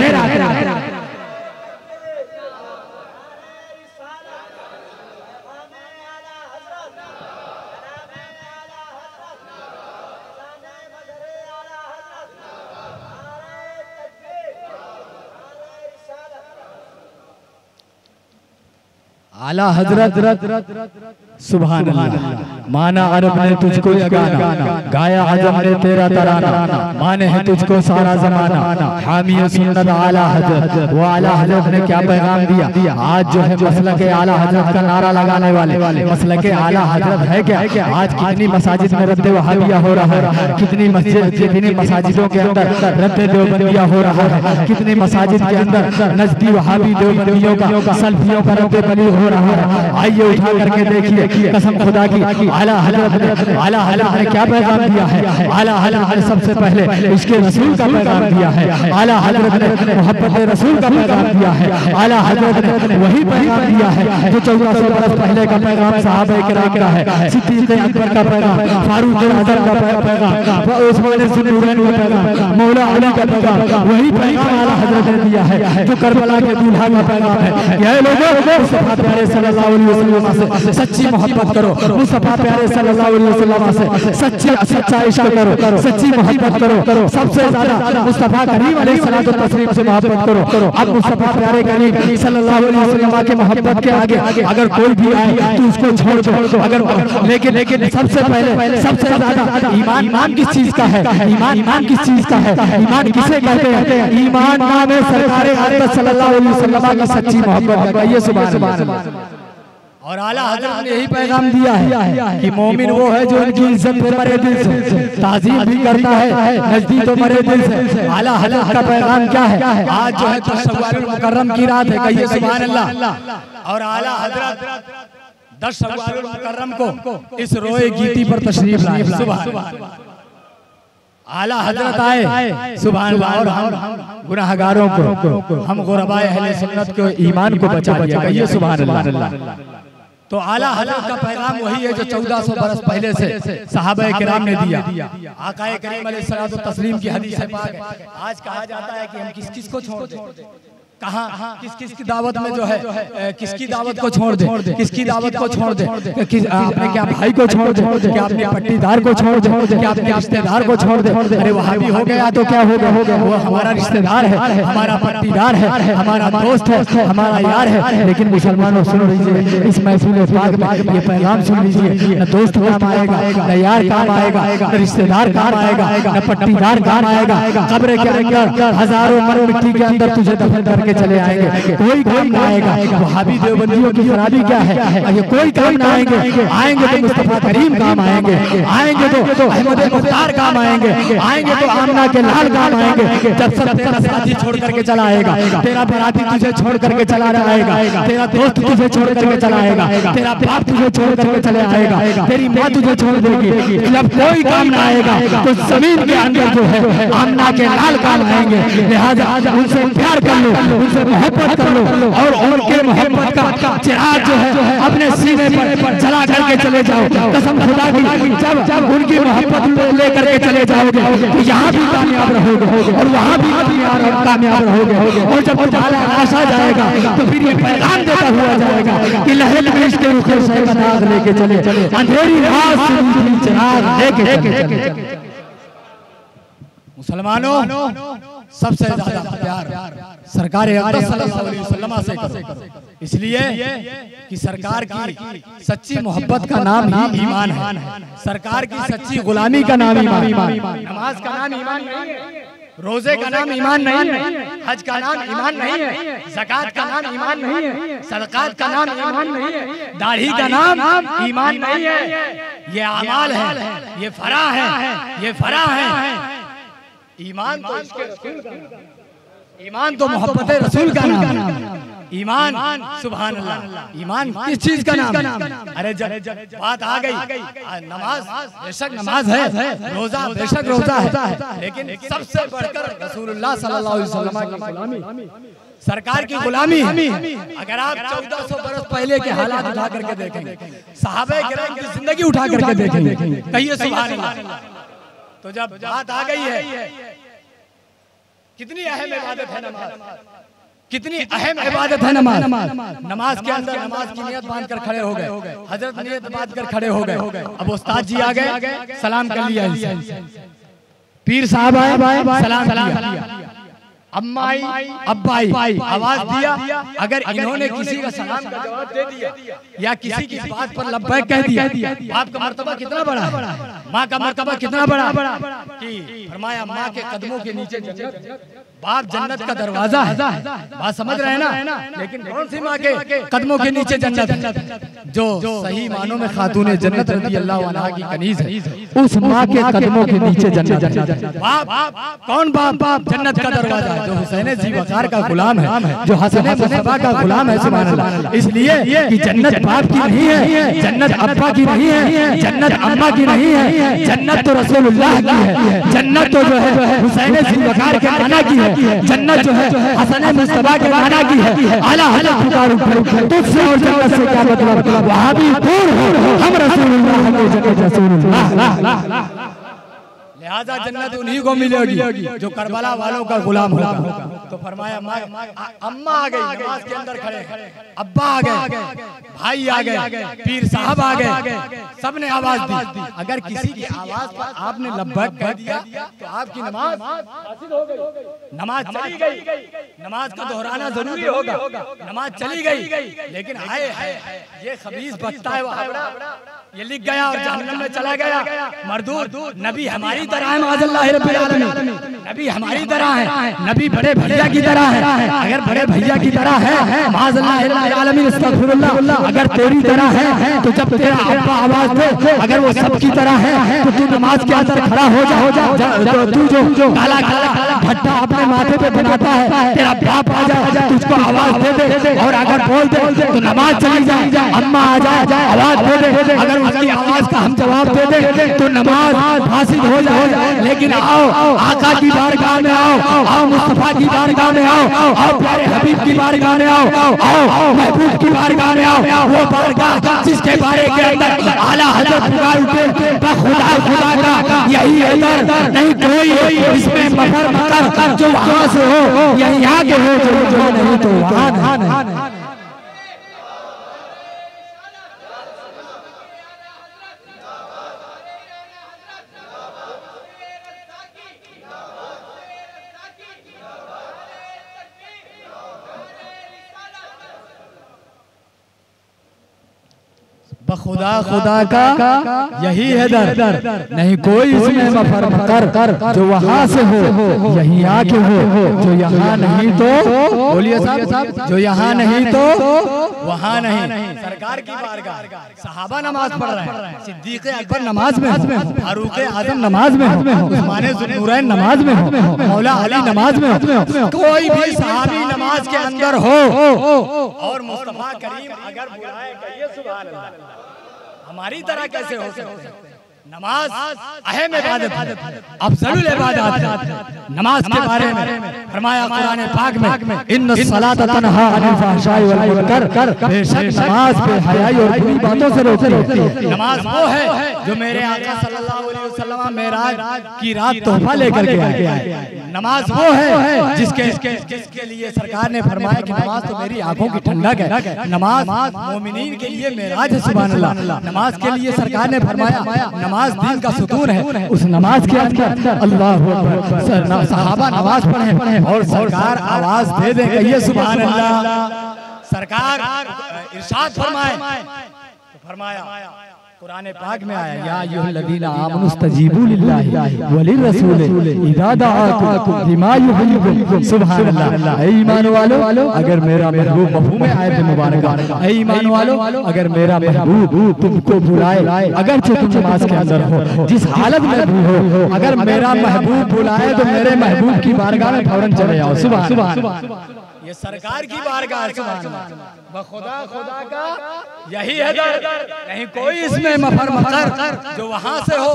आला हजरत सुभान अल्लाह। माना अरब ने तुझको ये गाना, गाया अजम ने तेरा तराना, माने है तुझको सारा जमाना। हामी सुन्नत आला हजरत, वो आला हजरत ने क्या पैगाम दिया। आज जो है मसलक आला हजरत का नारा लगाने वाले मसलक आला हजरत है क्या। आज कितनी मसाजिद में रद्द वहाबिया हो रहा है, कितनी मसाजिदों के अंदर रद्द देवबंदिया हो रहा है, कितनी मसाजिद के अंदर नजदी वहाबी देवबंदियों का सल्फियों का रद्द बली हो रहा है। आइए उठा करके देखिए, कसम खुदा की आला हजरत ने क्या पैगाम दिया है। आला हजरत ने सबसे पहले इसके रसूल का पैगाम दिया है। आला हजरत ने मोहब्बत रसूल का पैगाम दिया है। आला हजरत ने वही पैगाम दिया है जो 1400 बरस पहले का पैगाम साहबा किराम का है, सिद्दीक़ अकबर का पैगाम, फारूक आज़म का पैगाम, उस्मान ज़ुन्नूरैन का पैगाम, मौला अली का पैगाम। वही पैगाम आला हजरत ने दिया है जो करबला के दूल्हा का पैगाम है। ये लोगों मुस्तफा प्यारे सल्लल्लाहु अलैहि वसल्लम से सच्ची मोहब्बत करो, मुस्तफा प्यारे सल्लल्लाहु अलैहि वसल्लम से सच्चा इश्क करो, सच्ची मोहब्बत करो। सबसे ज्यादा मुस्तफा करीम अलैहिस्सलातु तस्लीम से मोहब्बत करो। अब मुस्तफा प्यारे करीम सल्लल्लाहु अलैहि वसल्लम के मोहब्बत के आगे अगर कोई भी आए तो उसको छोड़ दो। अगर लेकिन सबसे पहले सबसे ज्यादा ईमान किस चीज का है। ईमान किस चीज का है। ईमान किसे कहते हैं। ईमान नाम है सरकारे आदत सल्लल्लाहु अलैहि वसल्लम की सच्ची मोहब्बत का। ये सुभान अल्लाह। और आला हजरत ने यही पैगाम दिया है कि मोमिन वो है जो इनकी इज्जत पे मरे दिल से, ताज़ीम भी करता है, नजदीक तो मरे दिल से। आला हजरत का पैगाम क्या है। आज जो है शव्वाल मुकर्रम की रात है, कहिए सुभान अल्लाह। और आला हजरत 10 शव्वाल मुकर्रम को इस रोए गीती पर तशरीफ लाए। सुभान आला हजरत आए सुभान अल्लाह। और हम गुनाहगारों को, हम गुरबाए अहले सुन्नत को, ईमान को बचा लिया। कहिए सुभान अल्लाह। तो आला हजरत का पैगाम वही है जो 1400 बरस पहले से सहाबा किराम ने दिया। आकाए करीम अलैहिस्सलातु तस्लीम की हदीस पाक है। आज कहा जाता है कि हम किस को छोड़ दें, कहाँ किस की दावत में जो है किसकी दावत को छोड़ दे, किसकी दावत को छोड़ दे, आपने क्या भाई को छोड़ दे, क्या अपने पट्टीदार को छोड़ दे, क्या अपने रिश्तेदार को छोड़ दे। अरे वहाबी हो गया तो क्या हो गया, वो हमारा रिश्तेदार है, हमारा पट्टीदार है, हमारा दोस्त है, हमारा यार है। लेकिन मुसलमानों सुन लीजिए, इस महफिल पाक में ये पैगाम सुन लीजिए, न दोस्त काम आएगा, न यार काम आएगा, न रिश्तेदार काम आएगा, न पट्टीदार काम आएगा। कब्र के अंदर हजारों मर मिट्टी के अंदर तुझे दफन करके चले आएंगे, कोई काम ना आएगा। वहाबी देवबंदियों की खराबी क्या है, ये कोई काम ना आएंगे तो मुस्तफा करीम काम आएंगे, तो अहमद मुख्तार काम आएंगे तो आमना के लाल काम आएंगे। जब सब तेरा साथी छोड़ करके चला आएगा, तेरा बराती तुझे छोड़ करके चला आएगा, तेरा दोस्त तुझे छोड़ करके चला आएगा, तेरा बाप तुझे छोड़ करके चले आएगा, तेरी माँ तुझे छोड़ देगी। जब कोई काम ना आएगा तो जमीन के अंदर जो है आमना के लाल काम आएंगे। लिहाजा उनसे प्यार कर लो, उनसे मोहब्बत कर लो, और उनके मोहब्बत का चिराग जो है अपने सीने पर जला करके चले जाओ। कसम खुदा की, जब उनकी मोहब्बत लेकर के चले जाओगे तो यहाँ भी कामयाब रहोगे और वहाँ भी कामयाब रहोगे। और जब तुम्हारा आशा जाएगा तो फिर ये पैगाम देता हुआ जाएगा कि लहल में इसके रुखे से नाग लेके चले, अंधेरी रात से चिराग लेके चले। मुसलमानों सबसे ज्यादा प्यार सरकार सल्लल्लाहु अलैहि वसल्लम से करो, इसलिए कि सरकार की सच्ची मोहब्बत का नाम ही ईमान है। सरकार की सच्ची गुलामी का नाम ईमान। नमाज का नाम ईमान नहीं है, रोजे का नाम ईमान नहीं है, हज का नाम ईमान नहीं है, ज़कात का नाम ईमान नहीं है, सदक़ात का नाम ईमान नहीं है, दाढ़ी का नाम ईमान नहीं है। ये अमाल है, ये फरा है, ये फरा है। ईमान तो इसके रसूल का नाम, ईमान तो मोहब्बत रसूल का नाम है। ईमान सुभान अल्लाह। ईमान किस चीज का नाम। अरे जब बात आ गई, नमाज बेशक नमाज है, रोजा बेशक रोजा है, लेकिन सबसे बढ़कर रसूलुल्लाह सल्लल्लाहु अलैहि वसल्लम की गुलामी, सरकार की गुलामी। अगर आप 1400 बरस पहले के हालात उठा करके देखेंगे, सहाबा किराम की जिंदगी उठा करके देखेंगे, कहिए सुभान अल्लाह। तो जब बात आ गई है, कितनी अहम इबादत है नमाज, कितनी अहम इबादत है नमाज। नमाज के अंदर नमाज की नियत बांध कर खड़े हो गए, हजरत नियत बांध कर खड़े हो गए। अब उस्ताद जी आ गए, सलाम कर लिया, पीर साहब आए, सलाम किया, अम्मा आई, अब्बा आई, आवाज दिया। अगर इन्होंने किसी का सलाम का जवाब दे दिया या किसी की बात पर लब्बैक कह दिया, बाप का मर्तबा कितना बड़ा है, माँ का मर्तबा कितना बड़ा कि फरमाया माँ के कदमों के नीचे जन्नत, बाप जन्नत का दरवाजा है। बात समझ रहे हैं ना? लेकिन कौन सी माँ के कदमों के नीचे जन्नत? जो सही मानों में खातूने जन्नत रज़ी अल्लाह अन्हा की कनीज है, उस माँ के कदमों के नीचे जन्नत। बाप कौन बाप? जन्नत का दरवाजा जो हुसैन जी वकार का गुलाम है, जो हसन मुस्तफा का गुलाम है। सुभान अल्लाह। इसलिए कि जन्नत बाप की नहीं है, जन्नत अब्बा की नहीं है, जन्नत अम्मा की नहीं है, जन्नत तो रसूलुल्लाह की है। जन्नत तो जो है हुसैन जी वकार के नाना की है, जन्नत जो है हसन मुस्तफा के नाना की है। आला हज़रत पुकारो तुझसे और जन्नत से क्या मतलब, वहां भी दूर हो, हम रसूलुल्लाह के जन्नत रसूलुल्लाह। लिहाजा जन्नत उन्हीं को मिलेगी जो करबला वालों का गुलाम होगा। तो फरमाया अम्मा आ गई, नमाज के अंदर खड़े, अब्बा आ गए, भाई आ गए, पीर साहब आ गए, सबने आवाज दी। अगर किसी की आवाज पर आपने लब्बैक कह दिया तो आपकी नमाज हासिल हो गई, नमाज चली गई। नमाज का दोहराना जरूरी होगा, नमाज चली गई। लेकिन हाय ये खबीस बचता है, ये लिख गया और जहन्नम में चला गया। मरदूद नबी हमारी तरह है, माज़अल्लाह रब्बिल आलमीन, नबी हमारी तरह है, नबी बड़े भैया की तरह है। अगर बड़े भैया की तरह है, माज़अल्लाह रब्बिल आलमीन, अस्तगफिरुल्लाह, अगर तेरी तरह है तो जब तेरा अब्बा आवाज दे, अगर वो सब की तरह है तो तू नमाज के अंदर खड़ा हो जा। तू जो काला काला भट्टा अपने माथे पे बनाता है, तेरा बाप आ जाए तुझको आवाज दे दे और अगर बोल दे तो नमाज चली जाए। अम्मा आ जाए आवाज दे दे, अगर उसकी आवाज का हम जवाब दे दे तो नमाज हासिल हो जाए। लेकिन आओ आका की बारगाह में आओ मुस्तफा की बारगाह में आओ प्यारे हबीब की बारगाह में आओ महबूब की बारगाह में आओ। वो बारगाह जिसके बारे के अंदर आला हज़रत पुकार उठे, खुदा का यही है दर, नहीं कोई इसमें मफर मकर, जो वहां से हो यही आगे हो, जो नहीं तो वहां नहीं। खुदा खुदा का यही है दर, नहीं कोई इसमें मफर मकर, जो वहां से हो यही आके हो, जो यहाँ नहीं तो बोलिए साहब, जो यहाँ नहीं तो वहाँ नहीं। सरकार की बारगाह, सहाबा नमाज पढ़ रहे हैं, सिद्दीक़ अकबर नमाज में हो, फारूक आज़म नमाज में हो, उस्मान ज़ुन्नूरैन नमाज में हो, मौला अली नमाज में हो, कोई भी सहाबी नमाज के अंदर हो और मुस्तफा करीम अगर बुलाए कहिए सुभान अल्लाह। हमारी तरह कैसे हो सकते? नमाज अहम इबादत है, अफजलुल इबादत। नमाज के बारे में फरमाया कुरान पाक में, इन्नस सलात तन्हा अनिल फहशाई वल मुनकर, बेशक नमाज पे हयाई और बुरी बातों से रोकती है। नमाज वो है जो मेरे आका सल्लल्लाहु अलैहि वसल्लम मेराज की रात तोहफा लेकर के आए। नमाज वो है जिसके लिए सरकार ने फरमाया कि नमाज तो मेरी आंखों की ठंडक है, नमाज मोमिनीन के लिए मेराज है। सुभान अल्लाह। नमाज के लिए सरकार ने फरमाया नमाज दीन का सुकून है। उस नमाज के अंदर अल्लाहु अकबर, सहाबा नमाज पढ़े और सरकार आवाज दे दे कहिए सुभान अल्लाह। सरकार इरशाद फरमाए तो फरमाया कुरान पाक में आया, या अय्युहल्लज़ीना आमनू इस्तजीबू लिल्लाहि व लिर्रसूल इज़ा दआकुम लिमा युहय्यिकुम। सुभान अल्लाह। ऐ ईमान वालो, अगर मेरा महबूब मफ़हूम आयत मुबारक, ऐ ईमान वालो अगर मेरा महबूब तुमको बुलाए, अगर तुम नमाज के अंदर हो, जिस हालत में भी हो, अगर मेरा महबूब बुलाए तो मेरे महबूब की बारगाह में फौरन चले आओ। सुभान। ये सरकार की बारगाह, खुदा खुदा का यही है दर, नहीं कोई इसमें मफर मकर, जो वहां से हो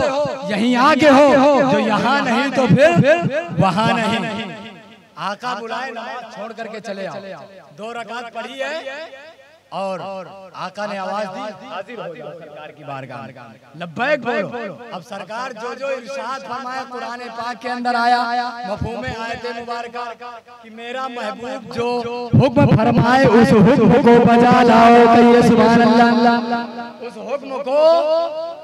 यहीं आगे हो, जो यहाँ नहीं तो फिर वहां नहीं। आका बुलाए नमाज छोड़ करके चले आओ। 2 रकात पढ़ी है और आका ने आवाज दी, हाजिर हो जाओ सरकार की बारगाह में, लब्बैक बोलो। अब सरकार जो इरशाद फरमाया कुरान पाक के अंदर आया, मफ़हूम आयत मुबारका कि मेरा महबूब जो हुक्म फरमाए उस हुक्म को बजा लाओ कहिए सुभान अल्लाह। उस हुक्म को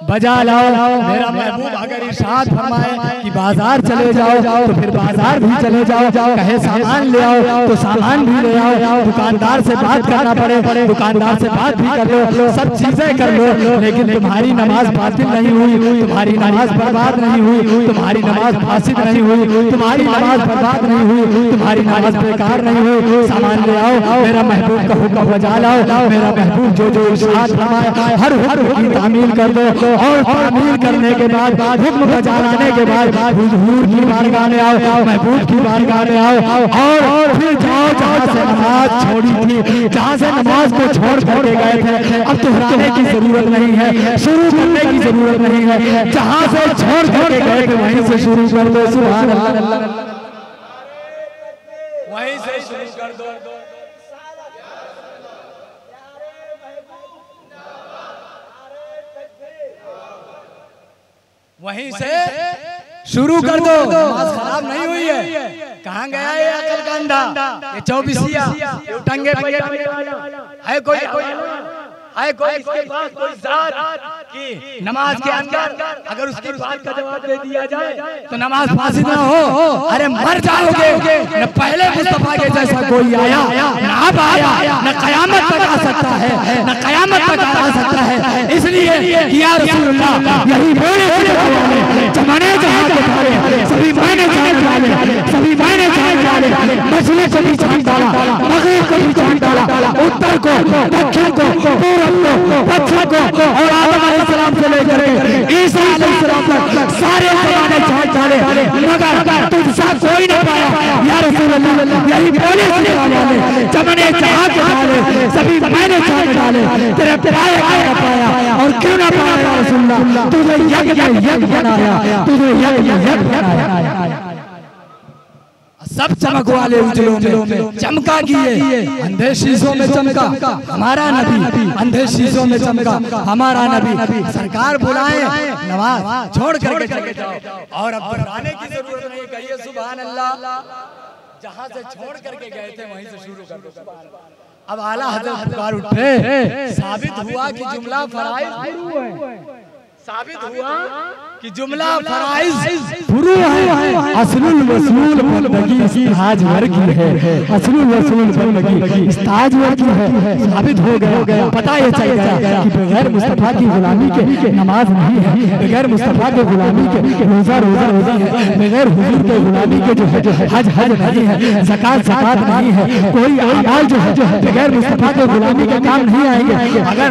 बजा लाओ। मेरा महबूब अगर इरशाद फरमाए कि बाजार चले जाओ तो फिर बाजार भी चले जाओ, कहे सामान ले आओ तो सामान भी ले आओ, दुकानदार से बात करना पड़े दुकानदार से बात भी कर लो, सब चीजें कर लो, लेकिन तुम्हारी नमाज बातिल नहीं हुई, तुम्हारी नमाज बर्बाद नहीं हुई, तुम्हारी नमाज फासिद नहीं हुई, तुम्हारी नमाज बर्बाद नहीं हुई, तुम्हारी नमाज बेकार नहीं हुई। सामान ले आओ, मेरा महबूब का हुक्म बजा लाओ। मेरा महबूब जो जो इरशाद फरमाए हर हुक्म की तामील कर दो, और तामील करने के बाद हुक्म बजा लाने के बाद हुजूर की बारगाह में आओ, महबूब की बारगाह में आओ, और फिर जाओ जहाँ से नमाज छोड़ी थी, जहाँ से नमाज को छोड़ करके गए थे, अब दोहराने की जरूरत नहीं है, शुरू करने की जरूरत नहीं है, जहाँ से छोड़ करके गए थे वहीं से शुरू कर दो। सुभान अल्लाह, वहीं से शुरू कर दो। वहीं से शुरू कर दो। नमाज खराब नहीं हुई है। कहाँ गया ये अकल का अंधा, ये 24 टंगे पे है कोई इसके पास कोई ज़ात की नमाज के अंदर अगर उसकी बात का जवाब दे दिया जाए तो नमाज फासिद ना हो। अरे मर जाओगे, न पहले मुस्तफा के जैसा कोई आया, न अब आया, न कयामत तक आ सकता है, न कयामत तक आ सकता है। इसलिए या रसूलुल्लाह यही मेरे जमाने जहां के थारे सभी मायने जाने वाले, सभी मायने जाने वाले, मशरिक़ को भी छान डाला, मग़रिब को भी छान डाला, उत्तर को, दक्षिण को, पूरब को, पश्चिम को, और आदम अलैहिस्सलाम से लेकर ईसा अलैहिस्सलाम तक सारे ज़माने छान डाले, मगर तुझसा कोई न पाया। या रसूलल्लाह यही बोले सुनने वाले जमाने जहां के थारे सभी मायने जाने वाले, तेरे पाए न पाया। और क्यों न पाया या रसूलल्लाह, तुझे यज्ञ बनाया, तुझे यज्ञ बनाया। सब चमक वाले उजलों में चमका किए, अंधे शीशों में चमका हमारा नबी, अंधे शीशों में चमका हमारा नबी। सरकार बुलाए नमाज छोड़ करके चले जाओ, और अब बढ़ाने की जरूरत नहीं। कहिए सुभान अल्लाह। जहां से छोड़ करके गए थे वहीं से शुरू कर दो। अब आला हज़रत पुकार उठे, साबित हुआ कि जुमला फराइज साबित हुआ कि जुमला फराइज शुरू है। असलुल वसूल बंदगी इस्ताज भर की है, असलुल वसूल बंदगी इस्ताज भर की है। साबित हो गया, पता ये चल गया कि बगैर मुस्तफा की गुलामी के नमाज नहीं है, बगैर मुस्तफा के गुलामी के रोजा है, बगैर हुजूर के गुलामी के जो है हज नहीं है, ज़कात नहीं है, कोई अमाल जो है बगैर मुस्तफा के गुलामी के काम नहीं आएंगे।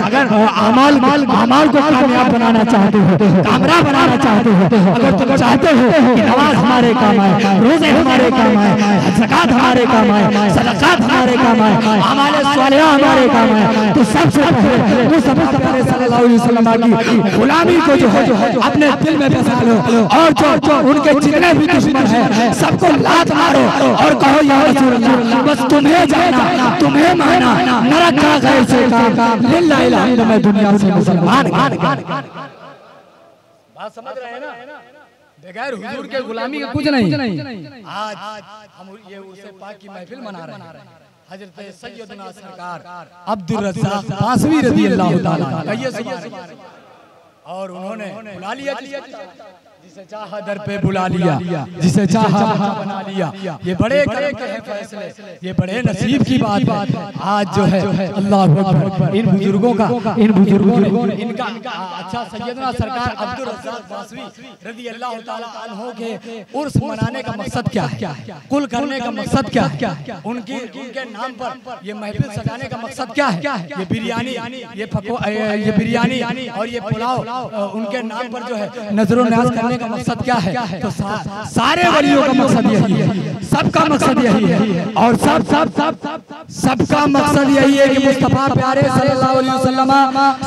अगर अमाल को कामयाब बनाना चाहते हो, कामयाब बनाना चाहते हो, अगर तुम चाहते हो कि नमाज हमारे काम आए, रोजे हमारे काम आए, ज़कात हमारे काम आए, सदक़ात हमारे काम आए, अमाले सालिहा हमारे काम आए, तो सबसे पहले मुस्तफा सल्लल्लाहु अलैहि वसल्लम की गुलामी को जो है अपने दिल में बसा लो, और जो उनके जितने भी दुश्मन हैं सबको लात मारो और कहो या रसूल अल्लाह, बस तुम्हें जाना, तुम्हें माना, नरक का गैर से काम, लिल्लाहि अलहम्द, मैं दुनिया से मुसलमान। बात समझ रहे हैं ना? बगैर हुजूर के गुलामी का कुछ नहीं। आज हम ये उसे पाक की महफिल मना रहे हैं। हजरत सैयदना सरकार अब्दुल रज़्ज़ाक़ बासवी रज़ी अल्लाह ताला, कहिए सुभान अल्लाह। और उन्होंने बुला लिया जिसे चाहा दर पे बुला लिया, जिसे चाहा बना लिया। ये बड़े करम के हैं फैसले, ये बड़े नसीब की बात। आज जो है अल्लाह अकबर, इन बुजुर्गों ने इनका अच्छा सैयदना सरकार अब्दुल रज़्ज़ाक़ बासवी रज़ी अल्लाह ताला अन्हो के उर्स मनाने का मकसद क्या है, कुल करने का मकसद क्या है, उनके नाम पर ये महफिल सजाने का मकसद क्या है, ये बिरयानी, ये बिरयानी और ये पुलाव उनके नाम पर जो है नजरो न्याज करने का मकसद क्या है। तो सारे वलियों का मकसद यही है, सबका मकसद यही है, और सबका मकसद यही है कि मुस्तफा प्यारे सल्लल्लाहु अलैहि वसल्लम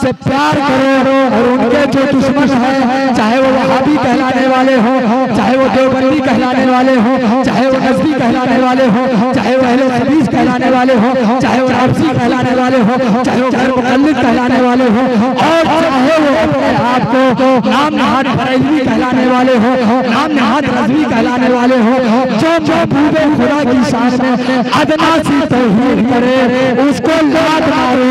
से प्यार करो, और उनके जो दुश्मन हैं, चाहे वो वहाबी कहलाने वाले हो, चाहे वो देवबंदी कहलाने वाले हो, चाहे वो नज़दी कहलाने वाले हो, चाहे वो अहले हदीस कहलाने वाले हो, चाहे वो अरसी कहलाने वाले हो, चाहे वो गैर मुक़ल्लिद कहलाने वाले हो, और चाहे वो अपने आप को नाम नहाद बरेलवी कहलाने वाले हो, नाम नहाद रज़वी कहलाने वाले हो, जो महबूबे खुदा की शान में अदना सी तौहीद नहीं करे उसको लात मारो।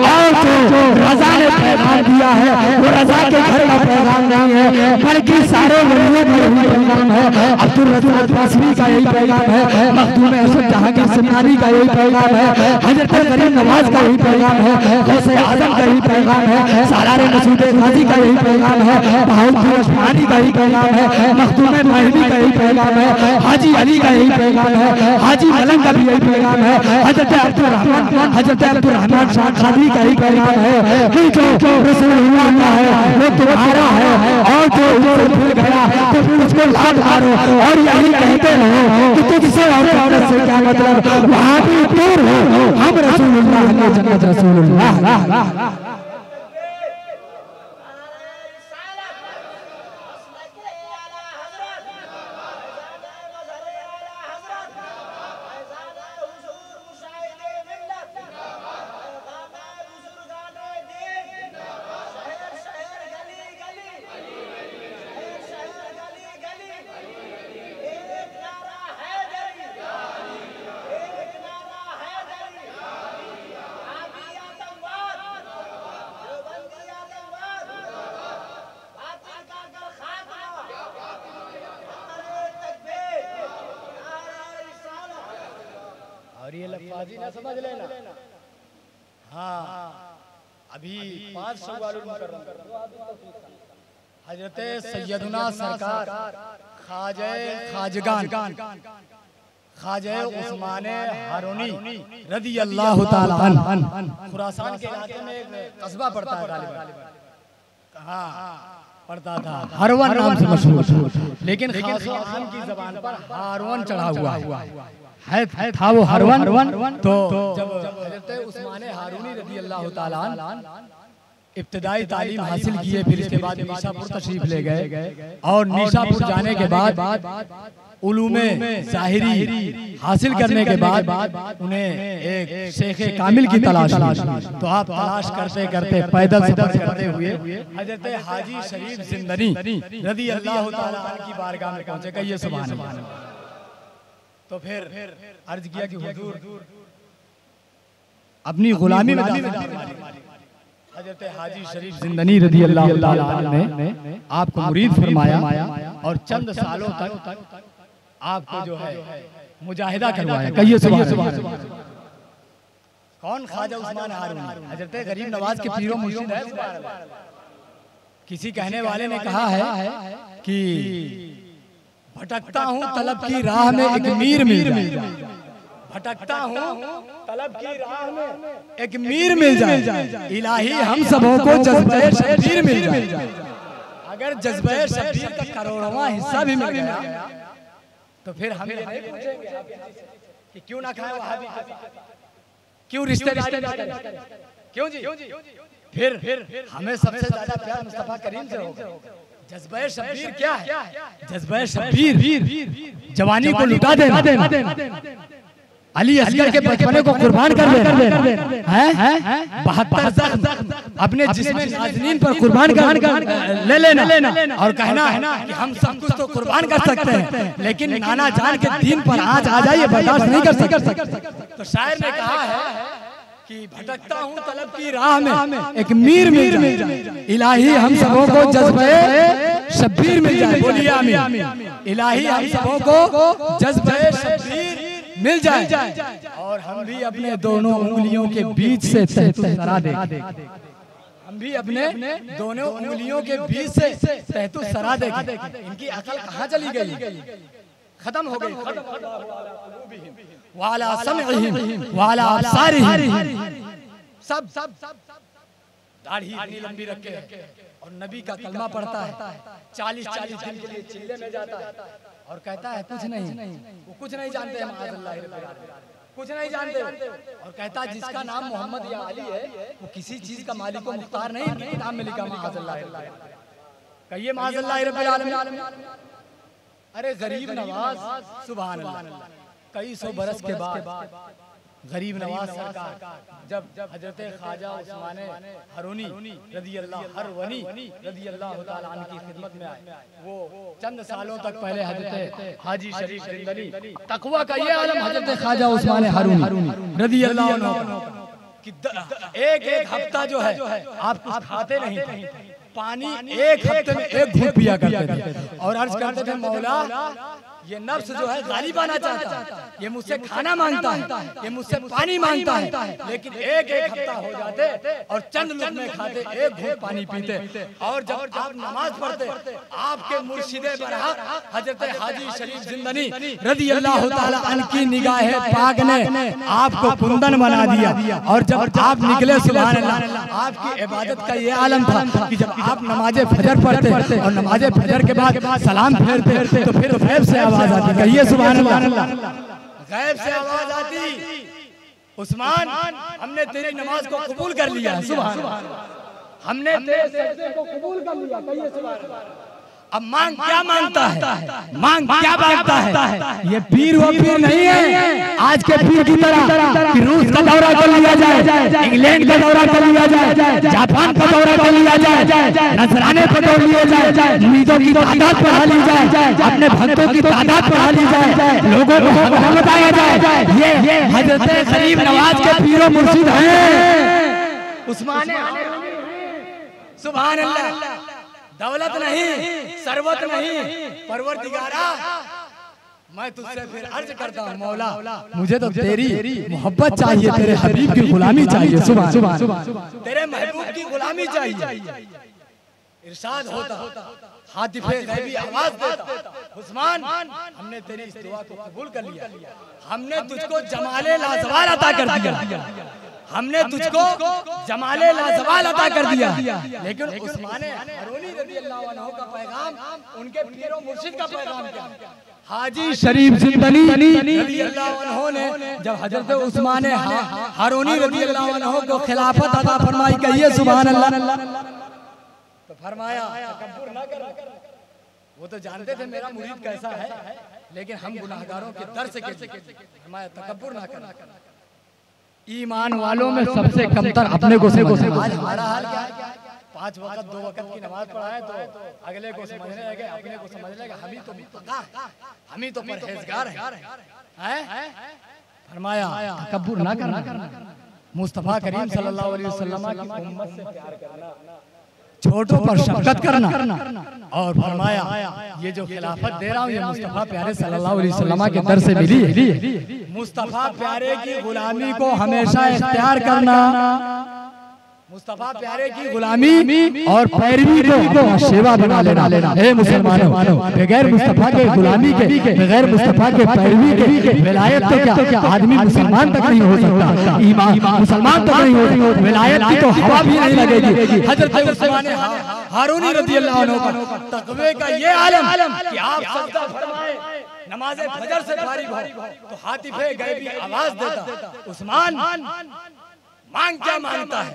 और जो रजा ने पैगाम दिया है वो रजा के घर का पैगाम नहीं है बल्कि सारे वलियों का यही पैगाम है। अब्दुल रज़्ज़ाक़ बासरी का यही पैगाम है, मखदूम असद जहांगीर सिमनानी का यही पैगाम है, हजरत गरीब नवाज का यही पैगाम है, गौसे आजम का यही पैगाम है, सालार मसूद गाजी का यही पैगाम है, बहाउद्दीन उस्मानी का यही पैगाम है, मखदूम महदी का यही पैगाम है, हाजी अली का यही पैगाम है, हाजी मलंग का भी यही पैगाम है, हजरत अब्दुल रहमान शाह खादी का यही पैगाम है कि जो रसूलुल्लाह का है वो तुम्हारा है और जो उससे भूल गया तो उसको लात मारो। और यही कहते हो कि तुझसे और औरत से क्या मतलब, वहां भी दूर हो हम रसूलुल्लाह के जन्नत रसूलुल्लाह। और ये लफ्ज़ी ना समझ लेना। हाँ, अभी 5 शव्वाल मुकर्रम हजरत सैयदना सरकार ख्वाजा खाजगान ख्वाजा उस्मान हारूनी रज़ी अल्लाह ताला अन्हु खुरासान के इलाके में एक कस्बा पड़ता है गालिबन, कहाँ पड़ता था, हरवन नाम से मशहूर, लेकिन खास आम की ज़बान पर हारून चढ़ा हुआ है था वो हरवन। तो जब हज़रत उस्मान हारूनी रज़ी अल्लाह ताला अन्हु इब्तिदाई तालीम हासिल किए, फिर इसके बाद निशापुर तशरीफ ले गए और निशापुर जाने के बाद उलूमे ज़ाहिरी हासिल करने के बाद उन्हें एक शेख कामिल की तलाश हुई। तो आप तलाश करते करते पैदल सफर करते हुए हज़रत हाजी शरीफ जिंदनी रज़ी अल्लाह ताला अन्हु की बारगाह में पहुंचे। कहिए सुभान अल्लाह। तो फिर अर्ज किया कि हुजूर अपनी गुलामी में हजरत हाजी शरीफ जिंदनी रज़ी अल्लाह ताला अन्हु ने आपको मुरीद फरमाया और चंद सालों तक आपको जो है मुजाहिदा करवाया। कहिए सुभान अल्लाह। कौन ख्वाजा उस्मान हारूनी? हजरत गरीब नवाज के पीरो मुर्शिद है। किसी कहने वाले ने कहा है कि भटकता हूँ तलब की राह में एक मीर मिल जाए, भटकता हूँ तलब की राह में एक मीर मिल जाए, इलाही हम सबों को जज्बे शब्बीर मिल जाए। अगर जज्बे शब्बीर का करोड़वां हिस्सा भी मिल गया तो फिर हम ये नहीं पूछेंगे कि क्यों ना खाए वहाबी, क्यों रिश्तेदारी, क्यों जी? फिर हमें सबसे ज्यादा प्यार मुस्तफा करीम से होगा। जज्बे शब्बीर क्या है? जज्बे शब्बीर जवानी को लुटा देना, अली असगर के बचपने को कुर्बान कर देना, 72 जख्म अपने जिस्म नाज़नीन पर कुर्बान ले लेना और कहना है कि हम सब कुछ तो कुर्बान कर सकते हैं लेकिन नाना जान के दीन पर आज आ जाइए बर्दाश्त नहीं कर सकते। तो शायर ने कहा है कि भटकता हूँ तलब की राह में एक मीर मिल जाए, इलाही हम सबों को जज्बे शब्बीर मिल जाए। बोलिए आमीन। इलाही हम सबों को जज्बे शब्बीर मिल जाए और हम भी अपने दोनों उंगलियों के बीच से तहतुस्सरा देखें, हम भी अपने दोनों उंगलियों के बीच से तहतुस्सरा देखें। इनकी अकल कहाँ चली गई? खत्म हो गई। वाला समइहिम वाला अब्सारिहिम, सब दाढ़ी इतनी लंबी रखे और नबी का कलमा पढ़ता है, 40-40 दिन के लिए चिल्ले में जाता है और कहता है कुछ नहीं, वो कुछ नहीं जानते हम, कुछ नहीं जानते, और कहता है जिसका नाम मोहम्मद या अली है वो किसी चीज का मालिक व मुख्तार नहीं, किताब में लिखा माज़अल्लाह। कहिए माज़अल्लाह रब्बिल आलमीन। अरे गरीब नवाज सुभान अल्लाह, कई सौ बरस के बाद गरीब नवाज सरकार जब हजरत ख्वाजा उस्मान हरूनी रदी अल्लाह ताला अन्हु की खिदमत में आए, वो चंद सालों तक पहले हजरत हाजी शरीफ जिंदनी तकवा का ये आलम हजरत ख्वाजा उस्मान हरूनी रदी अल्लाह अन्हु कि एक हफ्ता जो है आप कुछ खाते नहीं थे, पानी एक हफ्ते में एक घूंट पिया करते थे और अर्ज करते थे मौला ये नफ्स जो है गालिब आना चाहता है, ये मुझसे खाना मांगता है, ये मुझसे पानी मांगता है, लेकिन एक हफ्ता हो जाते और चंद लुक़मे खाते, एक घूंट पानी पीते। और जब आप नमाज पढ़ते आपके मुर्शिदे बरहक हजरत हाजी शरीफ जिंदनी रदी अल्लाह ताला अन्हु की निगाहे पाक ने आपको कुंदन बना दिया। और जब आप निकले सुभान अल्लाह, आपकी इबादत का ये आलम था कि जब आप नमाज फजर पढ़ते और नमाज फजर के बाद सलाम फेरते तो फिर गैब से आवाज आती, कहिए सुभान अल्लाह, गैब से आवाज आती, उस्मान हमने तेरी नमाज को कबूल कर लिया, सुभान अल्लाह, हमने तेरे सजदे को कबूल कर लिया, कहिए सुभान अल्लाह। अब मांग क्या मांगता है, मांग क्या मांगता है, ये पीर वो पीर नहीं है आज के पीर की तरह कि रूस का दौरा कर लिया जाए, इंग्लैंड का दौरा कर लिया जाए, जापान का दौरा कर लिया जाए, नजराने पकड़ लिए जाए, मुरीदों की तादाद बढ़ा ली जाए, अपने भक्तों की तादाद बढ़ा ली जाए, लोगों को बताया जाए ये हजरत गरीब नवाज के पीरो मुर्शिद हैं उस्मान सुभान अल्लाह। दौलत नहीं, सरवत नहीं, परवरदिगारा मैं तुझसे फिर अर्ज करता हूँ मौला मुझे तो तेरी मोहब्बत चाहिए, तेरे हबीब की गुलामी चाहिए, सुभान तेरे महबूब की गुलामी चाहिए। इरशाद होता हातिफे गैबी आवाज देता, उस्मान हमने तेरी इस दुआ को कबूल कर लिया, हमने तुझको जमाले लाजवाल अता कर दिया, हमने तुझको जमाले लाजवाल अता कर दिया। लेकिन उस्मान हरूनी रज़ी अल्लाह अन्हु का पैगाम, उनके पीरो मुर्शिद का पैगाम क्या? हाजी शरीफ जिंदनी रज़ी अल्लाह अन्हु ने जब हजरत उस्मान हरूनी रज़ी अल्लाह अन्हु को खिलाफत अता फरमाई, कहिए सुभान अल्लाह, तो फरमाया तकब्बुर ना कर, वो तो जानते थे मेरा मुरीद कैसा है, लेकिन हम गुनाहगारों के दर से फरमाया तकब्बुर ना कर। ईमान वालों में सबसे कमतर अपने को समझना। आज हमारा हाल क्या है, 5 वक्त 2 वक्त की नमाज पढ़ा है तो अगले को समझने लगे, अपने को समझने लगे हम ही तो परहेजगार हैं। फरमाया तकब्बुर ना करना, मुस्तफा करीम सल्लल्लाहु अलैहि वसल्लम की उम्मत से प्यार करना, छोटों पर शफकत करना। और फरमाया ये जो खिलाफत दे रहा हूँ ये मुस्तफा प्यारे सल्लल्लाहु अलैहि वसल्लम के दर से मिली है, मुस्तफा प्यारे की गुलामी को हमेशा इख्तियार करना, मुस्तफा प्यारे की गुलामी और पैरवी को सेवा बना लेना। हे मुसलमानों, बगैर मुस्तफा के गुलामी के, बगैर मुस्तफा के पैरवी के विलायत तो क्या आदमी मुसलमान तक नहीं हो सकता, ईमान मुसलमान तक नहीं हो सकता, विलायत की तो हवा भी नहीं लगेगी। हजरत उस्मान हारूनी रज़ी अल्लाह अन्हु का तक़वे का ये आलम कि आप सजदा फरमाए, नमाज फजर से फारिग हो तो हातिफे गैबी आवाज देता, उस्मान मांग क्या मांगता है,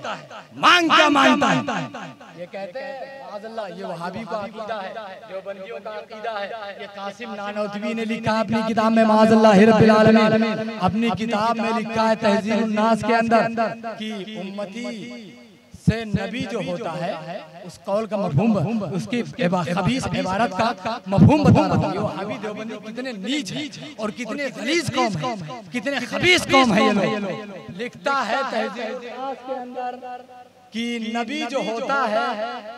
मांग क्या मांगता है। ये कहते हैं माज़अल्लाह ये वहाबी का अकीदा है, देवबंदियों का अकीदा है। ये कासिम नानोतवी ने लिखा अपनी किताब में माज़अल्लाह रब्बिल आलमीन, अपनी किताब में लिखा है तहज़ीरुन नास के अंदर कि उम्मती से नबी जो होता है उस कौल का मफहूम, उसकी खबीस इबारत का मफहूम बता रहा हूं। वहाबी देवबंदी कितने नीच हैं और कितने गलीज कौम है, कितने खबीस कौम है ये लोग। लिखता है तहज़ीरुन नास के अंदर कि नबी जो होता है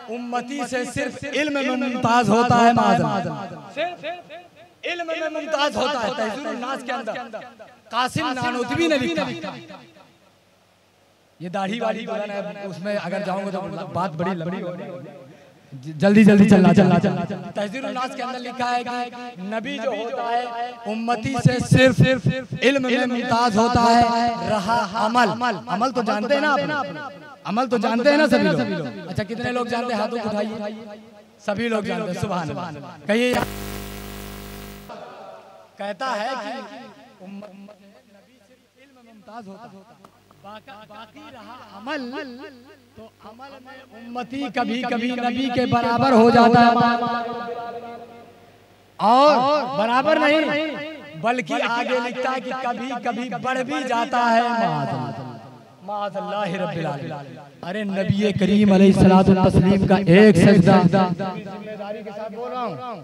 उम्मती से सिर्फ इल्म में मुमताज होता है, सिर्फ इल्म में मुमताज होता है। तहज़ीरुन नास के अंदर कासिम नानोतवी ने लिखा, ये दाढ़ी वाली दुल्हन है, उसमें अगर जाऊंगा तो बात बड़ी लंबी होगी, जल्दी चलना। तहज़ीरुन नास के अंदर लिखा है कि नबी जो होता है उम्मती से सिर्फ इल्म में मुमताज होता है, रहा अमल तो जानते हैं ना आप, अमल तो जानते हैं ना सभी लोग। अच्छा कितने लोग जानते हैं, हाथों को उठाइए, सभी लोग जानते हैं, सुभान अल्लाह। कहिए कहता है कि उम्मत नबी सिर्फ इल्म में मुमताज होता है, बाकी रहा अमल, तो अमल में उम्मती कभी कभी नबी के बराबर हो जाता है, और बराबर नहीं बल्कि आगे लिखता है कि कभी कभी बढ़ भी जाता है। माअज़ल्लाह रब्बिल आलमीन। अरे नबी करीम अलैहिस्सलातु तस्लीम का एक सजदा, जिम्मेदारी के साथ बोल रहा हूँ,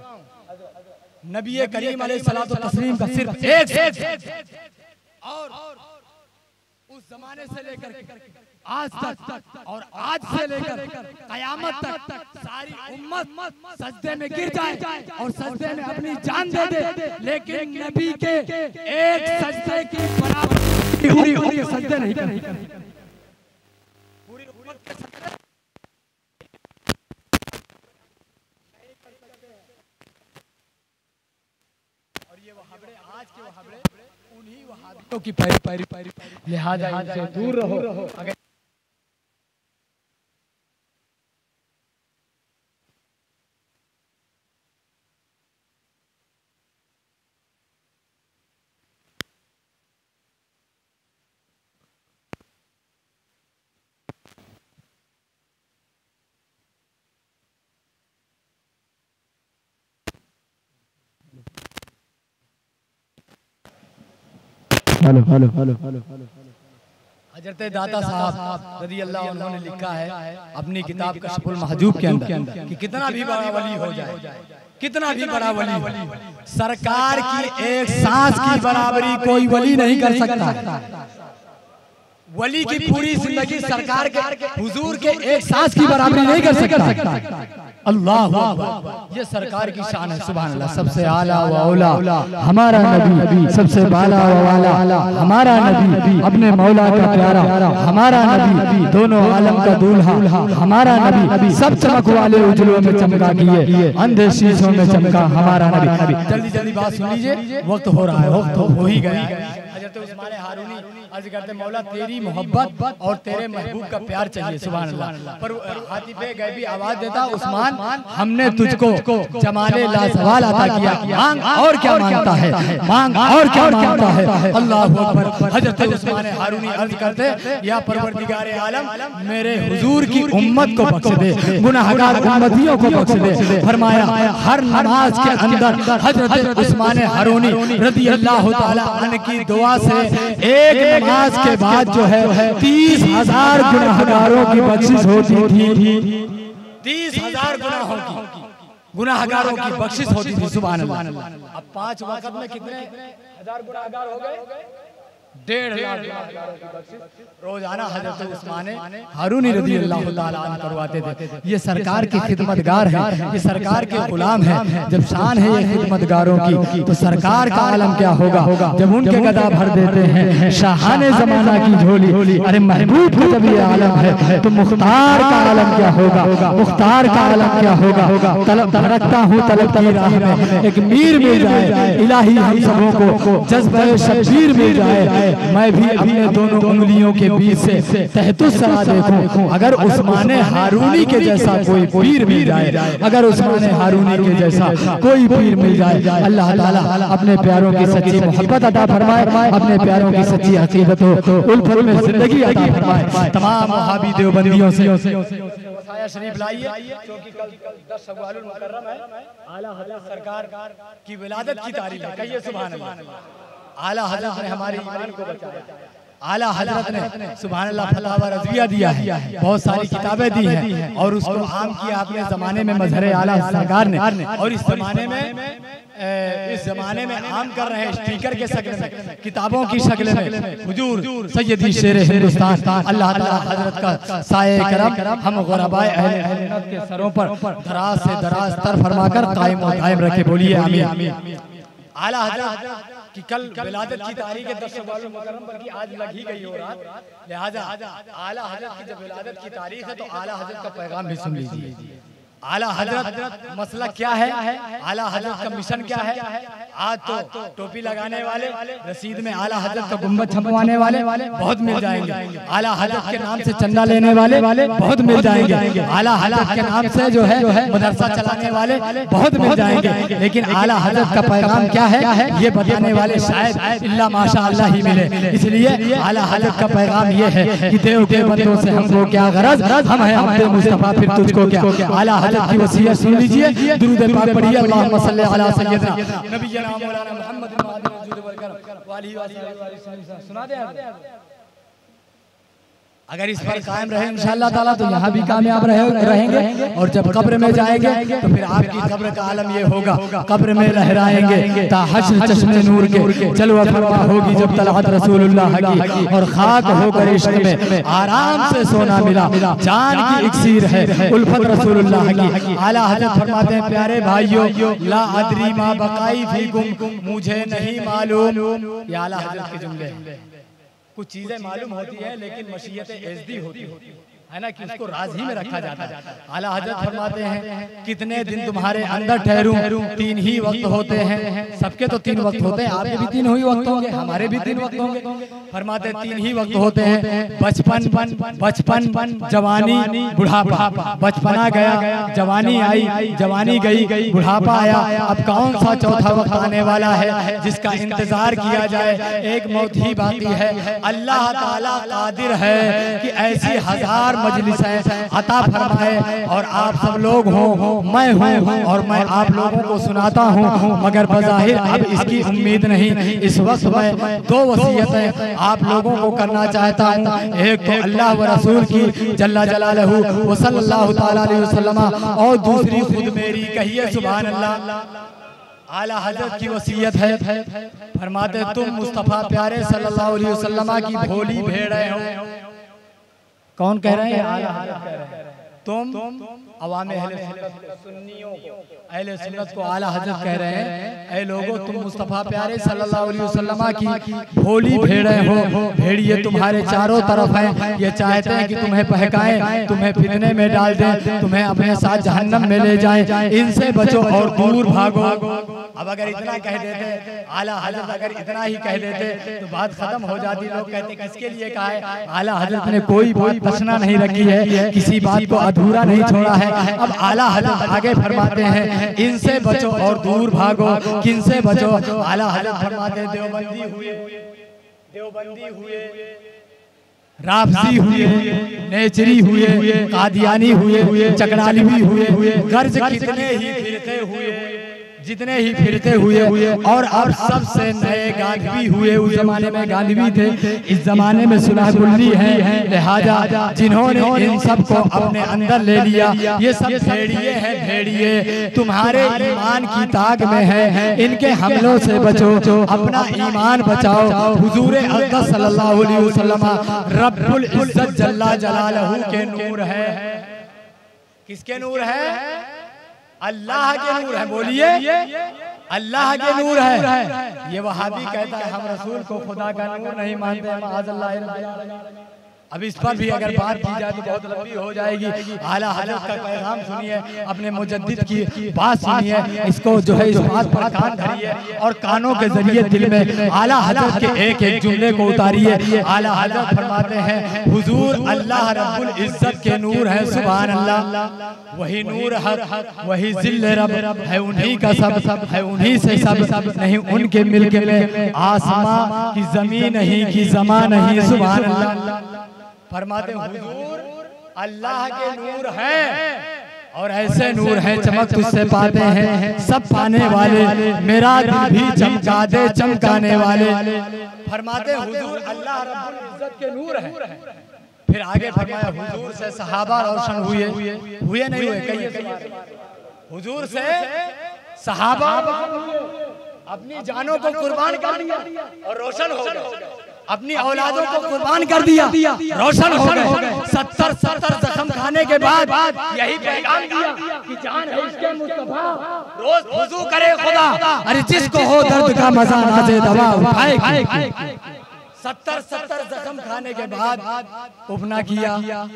नबी करीम अलैहिस्सलातु तस्लीम का सिर्फ एक सजदा, और उस जमाने से लेकर आज तक और आज से लेकर कयामत तक सारी उम्मत सजदे में गिर जाए और सजदे में अपनी जान दे दे, लेकिन नबी के एक सजदे की बराबरी सजदे नहीं कर। पूरी उम्मत के सजदे और ये वहाबड़े, आज के वहाबड़े उन्हीं वहाबियों की पैरी, लिहाजा इनसे दूर रहो। अगर हेलो हजरत दाता साहब रज़ी अल्लाह अन्हु ने लिखा है अपनी किताब कश्फुल महजूब के अंदर कि कितना भी बड़ा वली हो जाए, कितना भी बड़ा वली, सरकार की एक सांस की बराबरी कोई वली नहीं कर सकता। वली की पूरी जिंदगी सरकार के हुजूर के एक सांस की बराबरी नहीं कर सकता। अल्लाह ये सरकार की शान है। सुभान अल्लाह। सबसे आला व औला हमारा नबी, सबसे बाला व वाला हमारा नबी, अपने मौला का प्यारा हमारा नबी, दोनों आलम का दूल्हा हमारा नबी, सब चमक वाले उजलों में चमका किए, अंधे शीशों में चमका हमारा नबी। जल्दी जल्दी बात सुन लीजिए, वक्त हो रहा है, वक्त हो ही गया। हज़रत उस्मान हारूनी अर्ज़ करते मौला तेरी मोहब्बत और तेरे महबूब का प्यार चाहिए। सुभान अल्लाह। पर हाथी पे गैबी आवाज देता, उस्मान हमने तुझको जमाले लाजवाल अता किया, मांग और क्या मांगता है, मांग और क्या मांगता है। अल्लाहु अकबर। हज़रत उस्मान हारूनी अर्ज़ करते या परवरदिगार आलम मेरे हुजूर की उम्मत को बख्श दे, गुनाहगार उम्मतियों को बख्श दे। फरमाया हर नमाज के अंदर हज़रत उस्मान हारूनी रज़ी अल्लाह तआला अन्हु की दुआ से एक नमाज के बाद जो है 30,000 गुनाहगारों की बख्शिश होती थी। 30,000 गुनाहगारों की बख्शिश होती थी। सुभान अल्लाह। अब 5 वक्त में कितने हजार गुनाहगार हो गए? 1.5 लाख रोजाना हज़रत उस्मान हारूनी रज़ी अल्लाह तआला अन्हु करवाते थे। ये सरकार की खिदमतगार है, ये सरकार के गुलाम है। जब शान है ये खिदमतगारों की, तो सरकार का आलम क्या होगा जब उनके गदा भर देते हैं शाहाने जमाना की झोली। अरे महबूब का जब ये आलम है तो मुख्तार का आलम क्या होगा, मुख्तार का आलम क्या होगा। तलब धड़कता हूँ तलब की राह में, एक मीर मिल जाए इलाही हम सबों को, जज्बे शब्बीर मिल जाए, मैं भी अपने दोनों उंगलियों के बीच से तहतुस सरा देखूं। अगर उस्मान हारूनी के जैसा कोई पीर मिल जाए, अगर उस्मान हारूनी के जैसा कोई पीर मिल जाए, अल्लाह ताला अपने प्यारों की सच्ची मोहब्बत अता फरमाए, अपने प्यारों की सच्ची अकीदत हो उल्फत में जिंदगी अता फरमाए। तमाम वहाबी देवबंदियों से वसाया शरीफ लाइए, क्योंकि कल 10 शव्वालुल मुकर्रम है। आला हज़रत सरकार की विलादत की तारीख है। कहिए सुभान अल्लाह। आला हज़रत ने हमारे ईमान को बचाया। आला हज़रत ने सुभान अल्लाह फतवा रज़विया दिया है, बहुत सारी किताबें दी हैं और उसको आम किया अपने ज़माने में मजहर आला सरकार ने। और इस ज़माने में आम कर रहे हैं स्टिकर के शक्ल में, किताबों की शक्ल में हुजूर सैयदी शेर हिंदुस्तान अल्लाह ताला हज़रत का साए करम हम गुरबाए अहले के सरों पर दराज से दराज तर फरमाकर कायम और दायम रखे। बोलिए आमीन। आला हज़रत कि कल विलादत की तारीख है 10 शव्वाल मुकर्रम, बल्कि आज लग ही गई हो रात। लिहाजा आला हज़रत की जब विलादत की तारीख है तो आला हज़रत का पैगाम भी सुन लीजिए। आला हज़रत मसला क्या है, आला हज़रत का मिशन क्या है। आज तो टोपी लगाने वाले, रसीद में आला हज़रत का गुंबद छपवाने वाले बहुत मिल जाएंगे, आला हज़रत के नाम से चंदा लेने वाले बहुत मिल जाएंगे, आला हज़रत के नाम से जो है मदरसा चलाने वाले बहुत मिल जाएंगे। लेकिन आला हज़रत का पैगाम क्या है ये बताने वाले शायद इल्ला माशा अल्लाह ही मिले। इसलिए आला हज़रत का पैगाम ये है कि देव के बंदों से हमको क्या गरज, हम हैं अब्दे मुस्तफा फिर तुझको क्या। आला हजरत की वसीयत सुन लीजिए। दुरूद पाक पढ़िए, अल्लाहुम्मा सल्ली अला सय्यदना नबियना मौलाना मुहम्मद सुना दे। अगर इस पर कायम रहे इंशाअल्लाह ताला तो यहाँ भी कामयाब रहेंगे, और जब कब्र में जाएंगे तो फिर आपकी कब्र का आलम ये होगा, कब्र में लहराएंगे ता हश्र चश्मे नूर के जलवा फरमा होगी जब तलअत रसूलुल्लाह की, और खाक होकर इश्क में आराम से सोना मिला, जान की इक्सीर है उल्फत रसूलुल्लाह की। आला हजरत फरमाते हैं प्यारे भाइयों, ला अदरी मा बकाई फीकुम, मुझे नहीं मालूम। ये आला हजरत के जुमले हैं। कुछ चीजें मालूम होती है लेकिन मशीयत एज़दी होती है ना, कि उसको राज ही में रखा जाता है। आला हजरत फरमाते हैं कितने दिन तुम्हारे अंदर ठहरूं, 3 ही वक्त होते हैं। सबके तो 3 वक्त होते हैं, आपके भी 3 ही वक्त होंगे, हमारे भी 3 वक्त होंगे। फरमाते 3 ही वक्त होते हैं, बचपन, जवानी, बुढ़ापा। बचपना गया, जवानी आई, जवानी गई, बुढ़ापा आया। अब कौन सा चौथा वक्त आने वाला है जिसका इंतजार किया जाए? एक मौत ही बाकी है। अल्लाह ताला कादिर है कि ऐसी 1000 मजलिसें अता फरमाए, और आप सब लोग हो, मैं हूँ, और मैं आप लोगों को सुनाता हूँ, मगर बज़ाहिर अब इसकी उम्मीद नहीं। इस वक्त मैं 2 वसीयतें आप लोगों को करना चाहता हूँ। एक तो अल्लाह व रसूल की जल्ला जलालहू व सल्लल्लाहु ताला अलैहि वसल्लम, और दूसरी खुद मेरी। कहिए सुभान अल्लाह। आला हजरत की वसीयत है, फरमाते तुम मुस्तफ़ा प्यारे सल्लल्लाहु अलैहि वसल्लम की भोली भेड़ें हो। कौन कह रहे हैं? आला हजरत कह रहे हैं। तुम अवामे अहले सुन्नत को आला हजरत कह रहे हैं, ऐ लोगों तुम मुस्तफ़ा प्यारे सल्लल्लाहु अलैहि वसल्लम की भोली भेड़ें हो। भेड़िए तुम्हारे चारों तरफ हैं, ये चाहते हैं कि तुम्हें बहकाएं, तुम्हें फितने में डाल दें, तुम्हें अपने साथ जहन्नम में ले जाएं। इनसे बचो और दूर भागो। अब अगर इतना कह देते आला हजरत, अगर इतना ही कह देते तो बात खत्म हो जाती। लोग कहते किसके लिए कहा है? आला हजरत ने कोई बात बचना नहीं रखी है, किसी बात को अधूरा नहीं छोड़ा है। अब आला हजरत आगे फरमाते हैं इनसे बचो और दूर भागो। किनसे बचो? आला हजरत फरमाते देवबंदी हुए, राफजी हुए, नेचरी हुए, कादियानी हुए, चकरालवी हुए, गर्ज कितने ही फिरके हुए, जितने ही फिरके हुए, और अब सबसे नए गांधी हुए। उस जमाने में गांधी थे, इस जमाने में सुलह गुल्ली है। लिहाजा जिन्होंने इन सब को अपने अंदर ले लिया, ये सब भेड़िए हैं। भेड़िए तुम्हारे ईमान की ताक में है, इनके हमलों से बचो, अपना ईमान बचाओ। हुजूर अक़दस सल्लल्लाहु अलैहि वसल्लम रब्बुल इज्जत जल्ला जलालहू के नूर है। किसके नूर है? अल्लाह के नूर है। बोलिए अल्लाह के नूर है। ये वहाबी कहता है हम रसूल को खुदा का नूर नहीं मानते, माअज़ल्लाह। अब इस पर भी अगर बात की जाए तो बहुत लंबी हो जाएगी। आला हजरत का पैगाम सुनिए, अपने मुजद्दिद की बात सुनिए, इसको जो है इस बात पर कान धरिए और कानों के जरिए दिल में आला हजरत के एक एक जुमले को उतारिए। आला हजरत फरमाते हैं हुजूर अल्लाह रब्बुल इज्जत के नूर है। सुभान अल्लाह। वही नूर हक, वही जिल्ल रब है, उन्हीं का सब है, उन्हीं से सब नहीं उनके मिल्क में आसमां की जमीन नहीं की जमा नहीं। सुभान अल्लाह। फरमाते हुजूर अल्लाह के नूर हैं, और ऐसे नूर हैं चमक तुझसे पाते हैं सब पाने वाले, मेरा दिल भी चमका दे चमकाने वाले। फरमाते हुजूर अल्लाह रब्बुल इज्जत के नूर है। फिर आगे फरमाया हुजूर से सहाबा रोशन हुए नहीं हुए? कहिए हुजूर से सहाबा अपनी जानों को कुर्बान कर दिया और रोशन हो गए, अपनी औलादों को कुर्बान कर दिया, रोशन हो गए। 70 जख्म खाने के बाद यही पैगाम दिया कि जान है इसके मुस्तफा, रोज वुजू करे खुदा, अरे जिसको हो दर्द का मजा ना दे दवा उठाए। 70 जख्म खाने के बाद उपना किया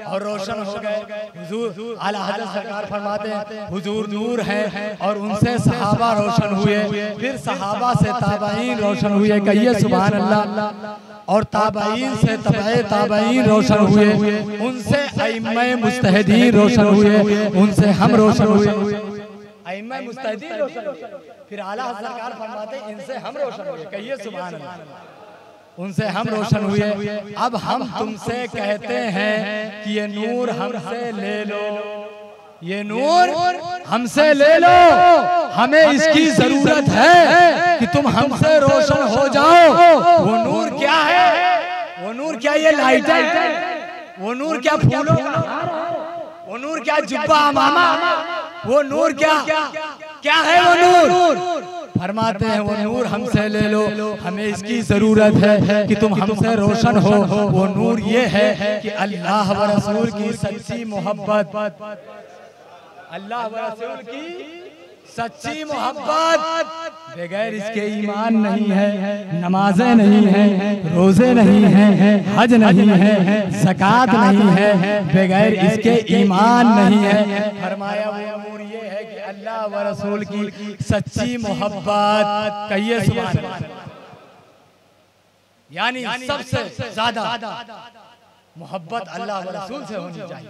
और रोशन हो गए। हुजूर आला हज़रत सरकार फरमाते हैं हुजूर नूर है, और उनसे सहाबा रोशन हुए, फिर सहाबा से ताबईन रोशन हुए। कहिए सुभान अल्लाह। और ताबईन से तबे ताबईन रोशन हुए, उनसे अइम्मे मुज्तहिदीन रोशन हुए, उनसे हम रोशन हुए। अइम्मे मुज्तहिदीन रोशन हुए, फिर आला हज़रत सरकार फरमाते हैं इनसे हम रोशन हुए। कहिए सुभान अल्लाह। उनसे हम रोशन हुए। अब हम तुमसे कहते हैं कि ये नूर हमसे ले लो। ये नूर हमसे ले लो, हमें इसकी जरूरत है कि तुम हमसे रोशन हो जाओ। वो नूर क्या है? वो नूर क्या ये लाइट है? वो नूर क्या फूलों का हार है? वो नूर क्या जुब्बा अमामा? वो नूर क्या है वो नूर? फरमाते हैं वो नूर हमसे ले लो, हमें इसकी जरूरत है कि तुम हमसे रोशन हो। वो नूर ये है कि अल्लाह व रसूल की सच्ची मोहब्बत, अल्लाह व रसूल की सच्ची मोहब्बत। बगैर इसके ईमान नहीं है, नमाजें नहीं है, रोजे नहीं है, हज नहीं है, ज़कात नहीं है, बगैर इसके ईमान नहीं है। फरमाया वो नूर ये है कि अल्लाह व रसूल की सच्ची मोहब्बत। कहिए सुभान अल्लाह। यानी सबसे ज्यादा मोहब्बत अल्लाह व रसूल से होनी चाहिए,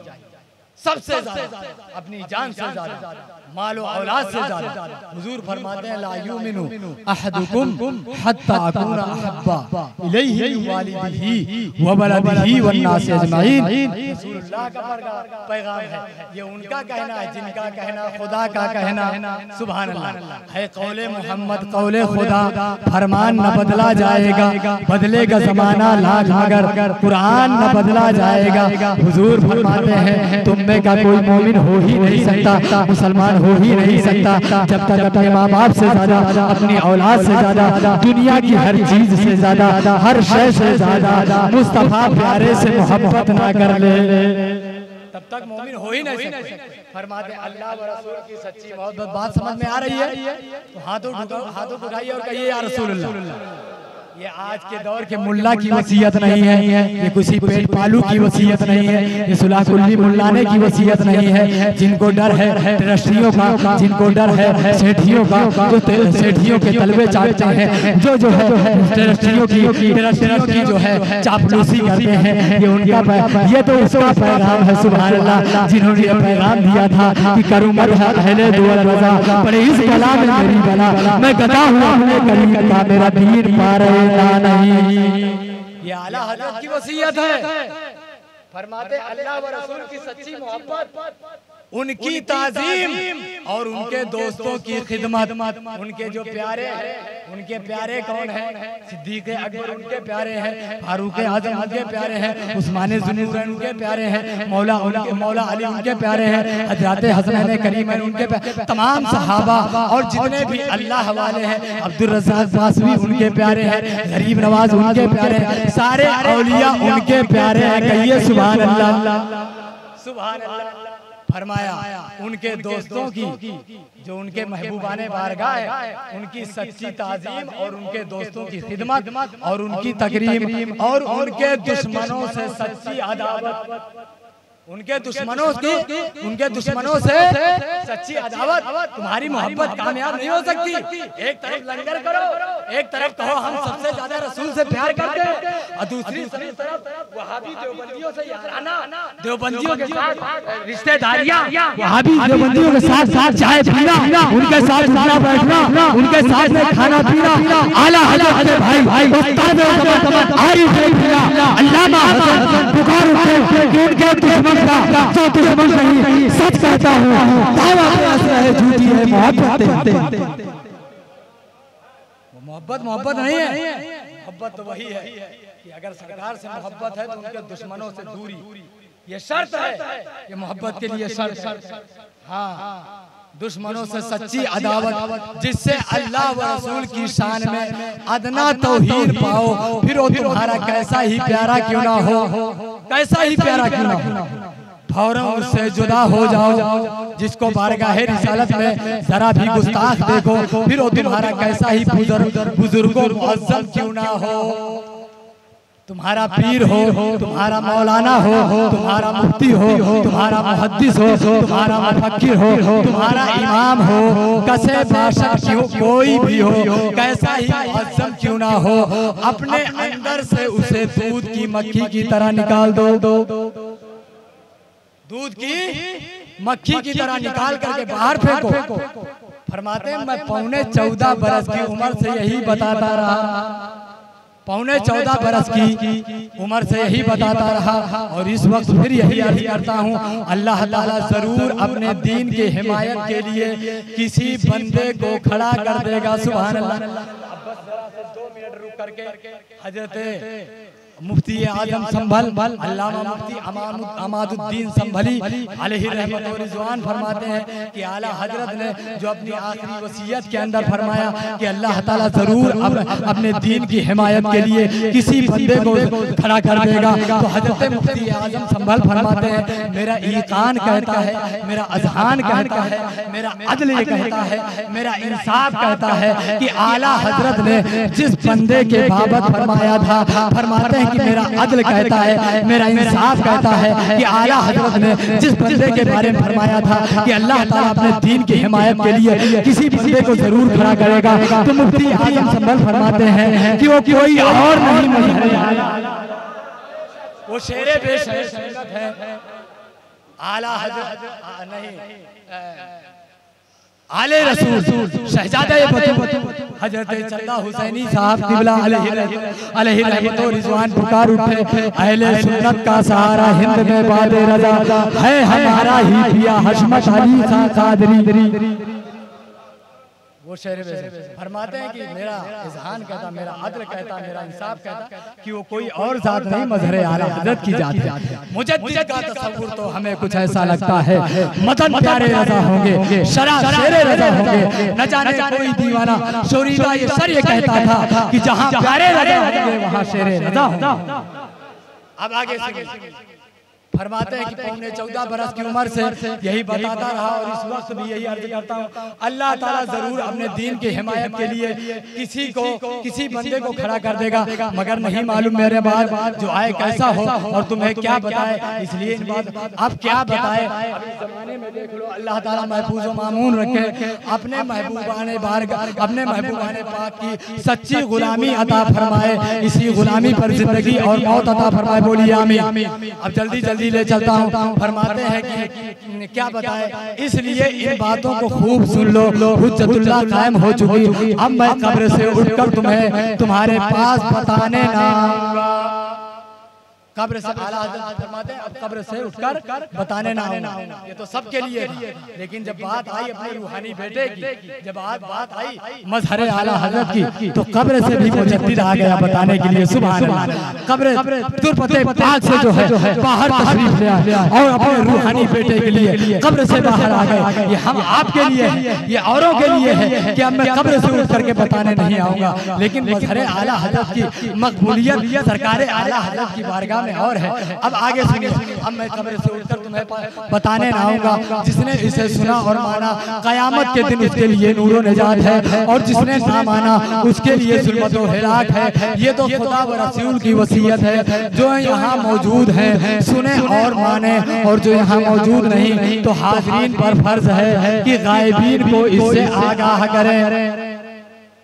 सबसे ज्यादा, अपनी जान से ज्यादा, मालो औलाद से ज्यादा। हुजूर फरमाते हैं ला युमिनु अहदुकुम हत्ता अकूना अहब्बा इलैहि वालिदिही व वलदिही वन नास अजमाइन। रसूलुल्लाह का पैगाम है, ये उनका कहना है जिनका कहना खुदा का कहना सुभान अल्लाह है। कौले मोहम्मद कौले खुदा, फरमान न बदला जाएगा, बदलेगा जमाना लाख मगर कुरान न बदला जाएगा। हुजूर फरमाते हैं तुम में का कोई मोमिन हो ही नहीं सकता, मुसलमान हो ही नहीं सकता जब तक अपने माँ बाप से ज्यादा, अपनी औलाद से ज्यादा, दुनिया की हर चीज से ज्यादा, हर शय से ज्यादा मुस्तफा प्यारे से मोहब्बत ना कर ले, तब तक मोमिन हो ही नहीं सकते। फरमाते अल्लाह व रसूल की सच्ची मोहब्बत। बात समझ में आ रही है तो हाथों उठाइए और कहिए या रसूलुल्लाह। ये आज के दौर के मुल्ला की वसीयत नहीं है, ये किसी पेट पालू की वसीयत नहीं है, ये सुलह कुल्ली मुल्लाने की वसीयत नहीं है। जिनको डर है ट्रस्टियों का, जिनको डर है सेठियों का, जो सेठियों के तलवे चाटते हैं, जो है ट्रस्टियों की जो है चापलूसी करते हैं, ये उनका, ये तो उसका पैगाम है सुभान अल्लाह। जिन्होंने पैगाम दिया था कि करूँ मदह अहले दुआ रज़ा, पर इस कलाम में मेरी बला, मैं गदा हुआ अपने करीम का, मेरा दीन पा रहे नहीं। ये आला हज़रत की वसीयत है। फरमाते अल्लाह व रसूल की सच्ची मोहब्बत, उनकी ताज़ीम और उनके दोस्तों की खिदमत। उनके जो प्यारे हैं, उनके प्यारे कौन हैं? सिद्दीक़ अकबर उनके प्यारे हैं, फारूक आज़म उनके प्यारे हैं, उस्मान ज़ुन्नूरैन उनके प्यारे हैं, मौला अली उनके प्यारे हैं, हज़रत हसनैन करीमैन उनके प्यारे, तमाम सहाबा और जितने भी अल्लाह वाले हैं, अब्दुल रज़्ज़ाक़ ग़ाज़वी उनके प्यारे हैं, गरीब नवाज उनके प्यारे हैं, सारे औलिया उनके प्यारे हैं। कहिए सुभान अल्लाह, सुभान अल्लाह। फरमाया उनके दोस्तों की, जो उनके महबूबाने बारगाह है, उनकी सच्ची ताज़ीम और उनके दोस्तों की खिदमत और उनकी तकरीम और उनके दुश्मनों से सच्ची अदावत, उनके दुश्मनों से सच्ची अदावत। तुम्हारी मोहब्बत कामयाब नहीं हो सकती। एक तरफ लंगर करो, एक तरफ कहो हम सबसे ज्यादा रसूल से प्यार करते हैं, और दूसरी तरफ वहाबी देवबंदियों से याराना, देवबंदियों के साथ रिश्तेदारियां, वहाबी देवबंदियों के साथ चाय पीना, उनके साथ उठना बैठना, उनके साथ में खाना पीना, आला हज़रत भाई उस्ताद आरिफ अल्लामा हसन पुकार उठे कि उनके दुश्मन जो दुश्मन नहीं, सच कहता हूँ, दावा है झूठी है मोहब्बत। मोहब्बत नहीं है, मोहब्बत तो वही है कि अगर सरकार से मोहब्बत है तो उनके दुश्मनों से दूरी, ये शर्त है, ये मोहब्बत के लिए शर्त। हाँ, दुश्मनों से सच्ची अदावत, जिससे अल्लाह व रसूल की शान में अदना तौहीन पाओ, फिर वो तुम्हारा कैसा ही प्यारा क्यों ना हो, कैसा ही प्यारा क्यों ना हो, फौरन उससे जुदा हो जाओ। जिसको बारगाह रिसालत में जरा भी गुस्ताख देखो, फिर वो तुम्हारा कैसा ही बुजुर्गों मुअज्जम क्यों ना हो, तुम्हारा पीर हो, तुम्हारा मौलाना हो, तुम्हारा मुफ्ती हो, तुम्हारा मुहद्दिस हो, तुम्हारा मुफक्किर हो, तुम्हारा इमाम हो, कसे बाशक क्यों कोई भी हो, कैसा ही मुअज्जम क्यों ना हो, अपने अंदर से उसे दूध की मक्खी की तरह निकाल दो, दूध की मक्खी की तरह निकाल करके बाहर फेंको। फरमाते हैं मैं 14.25 बरस की उम्र से यही बताता रहा, पौने 14 बरस की उम्र से यही बताता रहा और इस वक्त फिर यही अर्ज करता हूँ, अल्लाह ताला जरूर अपने दीन के हिमायत के लिए किसी बंदे को खड़ा कर देगा। सुभान अल्लाह। अब बस जरा से 2 मिनट रुक करके हजरत मुफ्ती आजम संभल अल्लामा मुफ्ती अमादुद्दीन संभली अलैहि रहमत व रिज़वान फरमाते हैं कि आला हजरत ने जो अपनी आखिरी वसीयत के अंदर फरमाया कि अल्लाह ताला जरूर अपने दीन की हिमायत के लिए किसी बंदे को खड़ा कर देगा। तो हजरत मुफ्ती आजम संभल फरमाते हैं, मेरा ईकान कहता है, मेरा अज़हान कहता है, मेरा अदल ये कहता है, मेरा इंसाफ कहता है कि आला हजरत ने जिस बंदे के बाबत फरमाया था, फरमाते हैं कि मेरा अदल कहता है, मेरा इंसाफ कहता है कि आला हजरत ने जिस बंदे के बारे में फरमाया था कि अल्लाह ताला अपने दीन की हिमायत के लिए किसी बंदे को जरूर खड़ा करेगा, तो मुफ्ती आजम संभल फरमाते हैं कि वो कोई और नहीं, वो शेरे बेशकीमत है आला हजरत नहीं आले रसूल शहजादे हजरत चंदा हुसैनी साहब किबला अलैहि रहमत व रिज़वान पुकार उठे, अहले सुन्नत का सहारा हिंद में बादे रज़ा है हमारा ही पिया हशमत अली कादरी। वो शेर फरमाते हैं कि मेरा इज़हान कहता, मेरा अदल कहता, मेरा इंसाफ कहता कि वो कोई और जात नहीं मज़हर आला हज़रत की जात है। मुजद्दिद का तसव्वुर तो हमें कुछ ऐसा लगता है, मतन प्यारे रज़ा होंगे, शरा शेरे रज़ा होंगे, न जाने कोई दीवाना शोरीबा ये सर ये कहता था कि जहाँ प्यारे रज़ा होंगे वहाँ शेरे रज़ा होंगे। अब आगे फरमाते हैं कि पौने 14 बरस की उम्र से यही बताता रहा और इस वक्त भी यही अर्ज करता हूँ, अल्लाह ताला जरूर अपने दीन की हिमायत के लिए किसी बंदे को खड़ा कर देगा, मगर नहीं मालूम मेरे बाद जो आए कैसा हो और तुम्हें क्या बताए, इसलिए इन बात अब क्या बताए। अभी जमाने में देख लो, अल्लाह ताला महफूज व मामून रखे, अपने महबूबाने बारगाह, अपने महबूबाने पाक की सच्ची गुलामी अता फरमाए, इसी गुलामी पर जिंदगी और मौत अता फरमाए। बोलिए आमीन। अब जल्दी जल्दी ले चलता हूँ। फरमाते हैं कि क्या बताए, इसलिए इन बातों को खूब सुन लो, हुज्जतुल्लाह कायम हो चुकी। अब मैं कब्र से उठकर तुम्हें तुम्हारे पास बताने ना आऊंगा। कब्र से आला हज़रत फरमाते हैं, अब कब्र से उठकर बताने ना आऊंगा। ये तो सबके लिए था, लेकिन जब बात आई अपने रूहानी बेटे की, जब बात आई मज़हर आला हज़रत की, तो कब्र से भी मुजद्दिद आ गया बताने के लिए। सुभान अल्लाह। कब्र तुरपते पाक से जो है बाहर तशरीफ ले आया और अपने रूहानी बेटे के लिए कब्र से बाहर आ गए। ये हम आपके लिए है, ये औरों के लिए है कि अब मैं कब्र से उठ करके बताने नहीं आऊंगा, लेकिन मज़हर आला हज़रत की मकबूलियत सरकार आला हज़रत की बारगाह में और है। अब आगे सुनिए, अब मैं कब्र से उठकर तुम्हें बताने ना आऊंगा। जिसने इसे सुना और माना, कयामत के दिन उसके लिए नूरो निजात है, और जिसने ना माना उसके लिए ज़ुल्मत व हिलाक है। ये तो खुदा व रसूल की वसीयत है। जो यहाँ मौजूद हैं सुने और माने, और जो यहाँ मौजूद नहीं तो हाज़रीन पर फर्ज है कि गायबीन को इससे आगाह करें।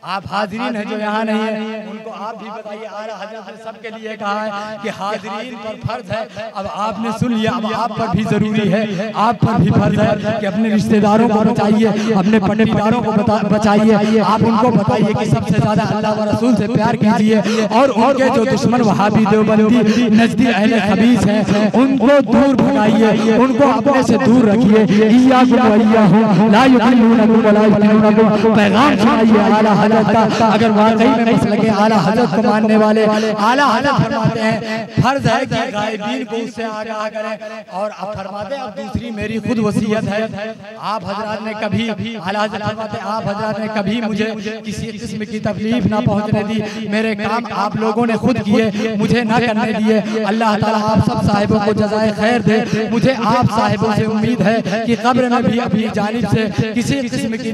आप हाज़रीन हैं जो यहाँ नहीं है, उनको आप भी बताइए। आला हज़रत ने सबके लिए कहा है कि हाज़रीन पर फर्ज है। अब आपने सुन लिया, अब आप पर भी जरूरी है, आप पर भी फर्ज है कि अपने रिश्तेदारों को बचाइए, अपने पट्टीदारों को बचाइए। आप उनको बताइए कि सबसे ज्यादा अल्लाह व रसूल से प्यार कीजिए, और उनके जो दुश्मन वहाबी देवबंदी नजदी अहले खबीस हैं उनको दूर भगाइए, उनको अपने से दूर रखिए। पैगाम सुनाइए आला अगर वाकई में मसलके आला हज़रत को मानने वाले। आला हज़रत फरमाते हैं फर्ज है कि गायबीन को उससे आगाह करें। और अब फरमाते हैं, अब दूसरी मेरी खुद वसीयत है। आप हजरात ने कभी, आला हज़रत फरमाते हैं, आप हजरात ने कभी मुझे किसी किस्म की तकलीफ ना पहुंचने दी। मेरे काम आप लोगों ने खुद किए, मुझे ना करने दिए। अल्लाह ताला आप सब साहिबों को जज़ाए खैर दे। मुझे आप साहिबों से उम्मीद है कि कब्र में भी अपनी जानिब से किसी किस्म की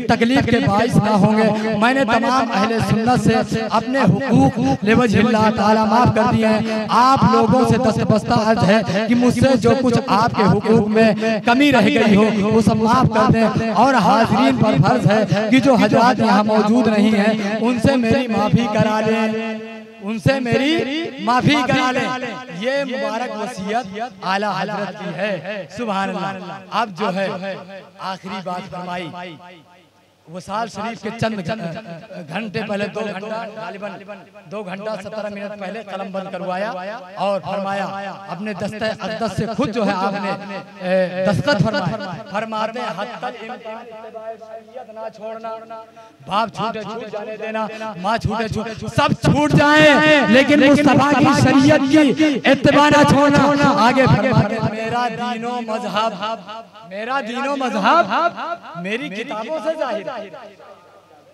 तकलीफ के बाइस ना होंगे। मैंने तमाम अहले सुन्नत से अपने हुकूक लिवजहिल्लाह ताला माफ कर दिए हैं। आप लोगों से दस्तबस्ता अर्ज है कि मुझसे जो कुछ आपके हुकूक में कमी रह गई हो वो सब माफ कर दें। और हाज़रीन पर फर्ज है कि जो हजरात यहाँ मौजूद नहीं हैं उनसे मेरी माफ़ी करा लें, उनसे मेरी माफ़ी करा लें। ये मुबारक वसीयत आला हज़रत की है। सुभान अल्लाह। अब जो है आखिरी बात फरमाई, वसाल शरीफ के चंद घंटे पहले 2 घंटा गालिबन 2 घंटा 17 मिनट पहले कलम बंद करवाया और फरमाया अपने दस्ते अक़दस से खुद जो है आपने दस्तखत फरमाते हद तक शरीयत ना छोड़ना, बाप छूटे छूट जाने देना, माँ छूटे छूट सब छूट जाए लेकिन मुस्तफा की शरीयत की इत्तिबा ना छोड़ना। आगे फरमाते मेरा दीनो मजहब मेरी किताबों से जाहिर,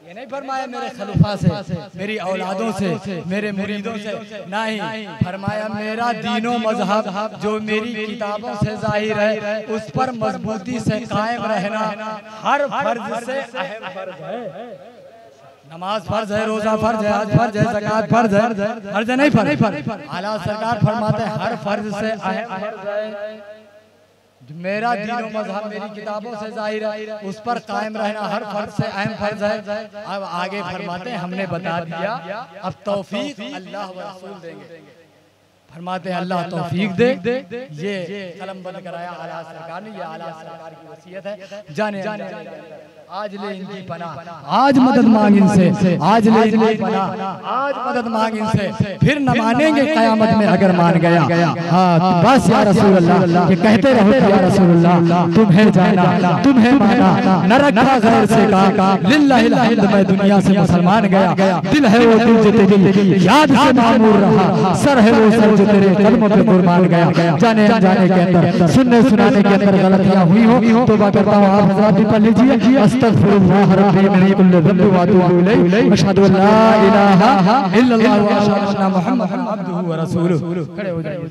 ये नहीं फरमाया मेरे खलीफा से, मेरी औलादों से, मेरे मुरीदों से, नहीं फरमाया मेरा दीनो मजहब जो मेरी किताबों से जाहिर है उस पर मजबूती से कायम रहना हर फर्ज से अहम फर्ज है। नमाज फर्ज है, रोजा फर्ज है, हज फर्ज है, ज़कात फर्ज है, फर्ज नहीं फर्ज। आला सरकार फरमाते हर फर्ज से अहम फर्ज है। मेरा दीनो मजहब मेरी किताबों से जाहिर है उस पर कायम रहना हर फर्ज से अहम फर्ज है। अब आगे फरमाते हैं हमने बता दिया, अब तौफीक अल्लाह व रसूल देंगे। फरमाते हैं अल्लाह तौफीक दे। ये कलम बंद कराया आला सरकार ने, ये आला सरकार की वसीयत है। जाने आज ले इनकी पनाह, आज मदद मांग इनसे, आज ले इनकी पनाह, आज मदद मांग इनसे, फिर न मानेंगे कयामत में अगर मान गया। हाँ बस या रसूल अल्लाह ये कहते रहो या रसूल अल्लाह तुम्हें जाना तुम्हें माना न रखा गैर से का लिल्लाहिल हम्द मैं दुनिया से मुसलमान गया। दिल है वो दिल जो तेरी याद से मामूर रहा, सर है वो सर जो तेरे कदमों पे कुर्बान गया। जाने अनजाने के अंदर सुनने सुनाने के अंदर गलतियां हुई हो तो बात करता हूँ, आप हज़रात भी पढ़ लीजिए। अस्तग़फिरुल्लाह रब्बी मिन कुल्लि ज़ंबि व अतूबु इलैहि अशहदु अन ला इलाहा इल्लल्लाह व अशहदु अन्ना मुहम्मदन अब्दुहु व रसूलुहु। खड़े हो जाइए।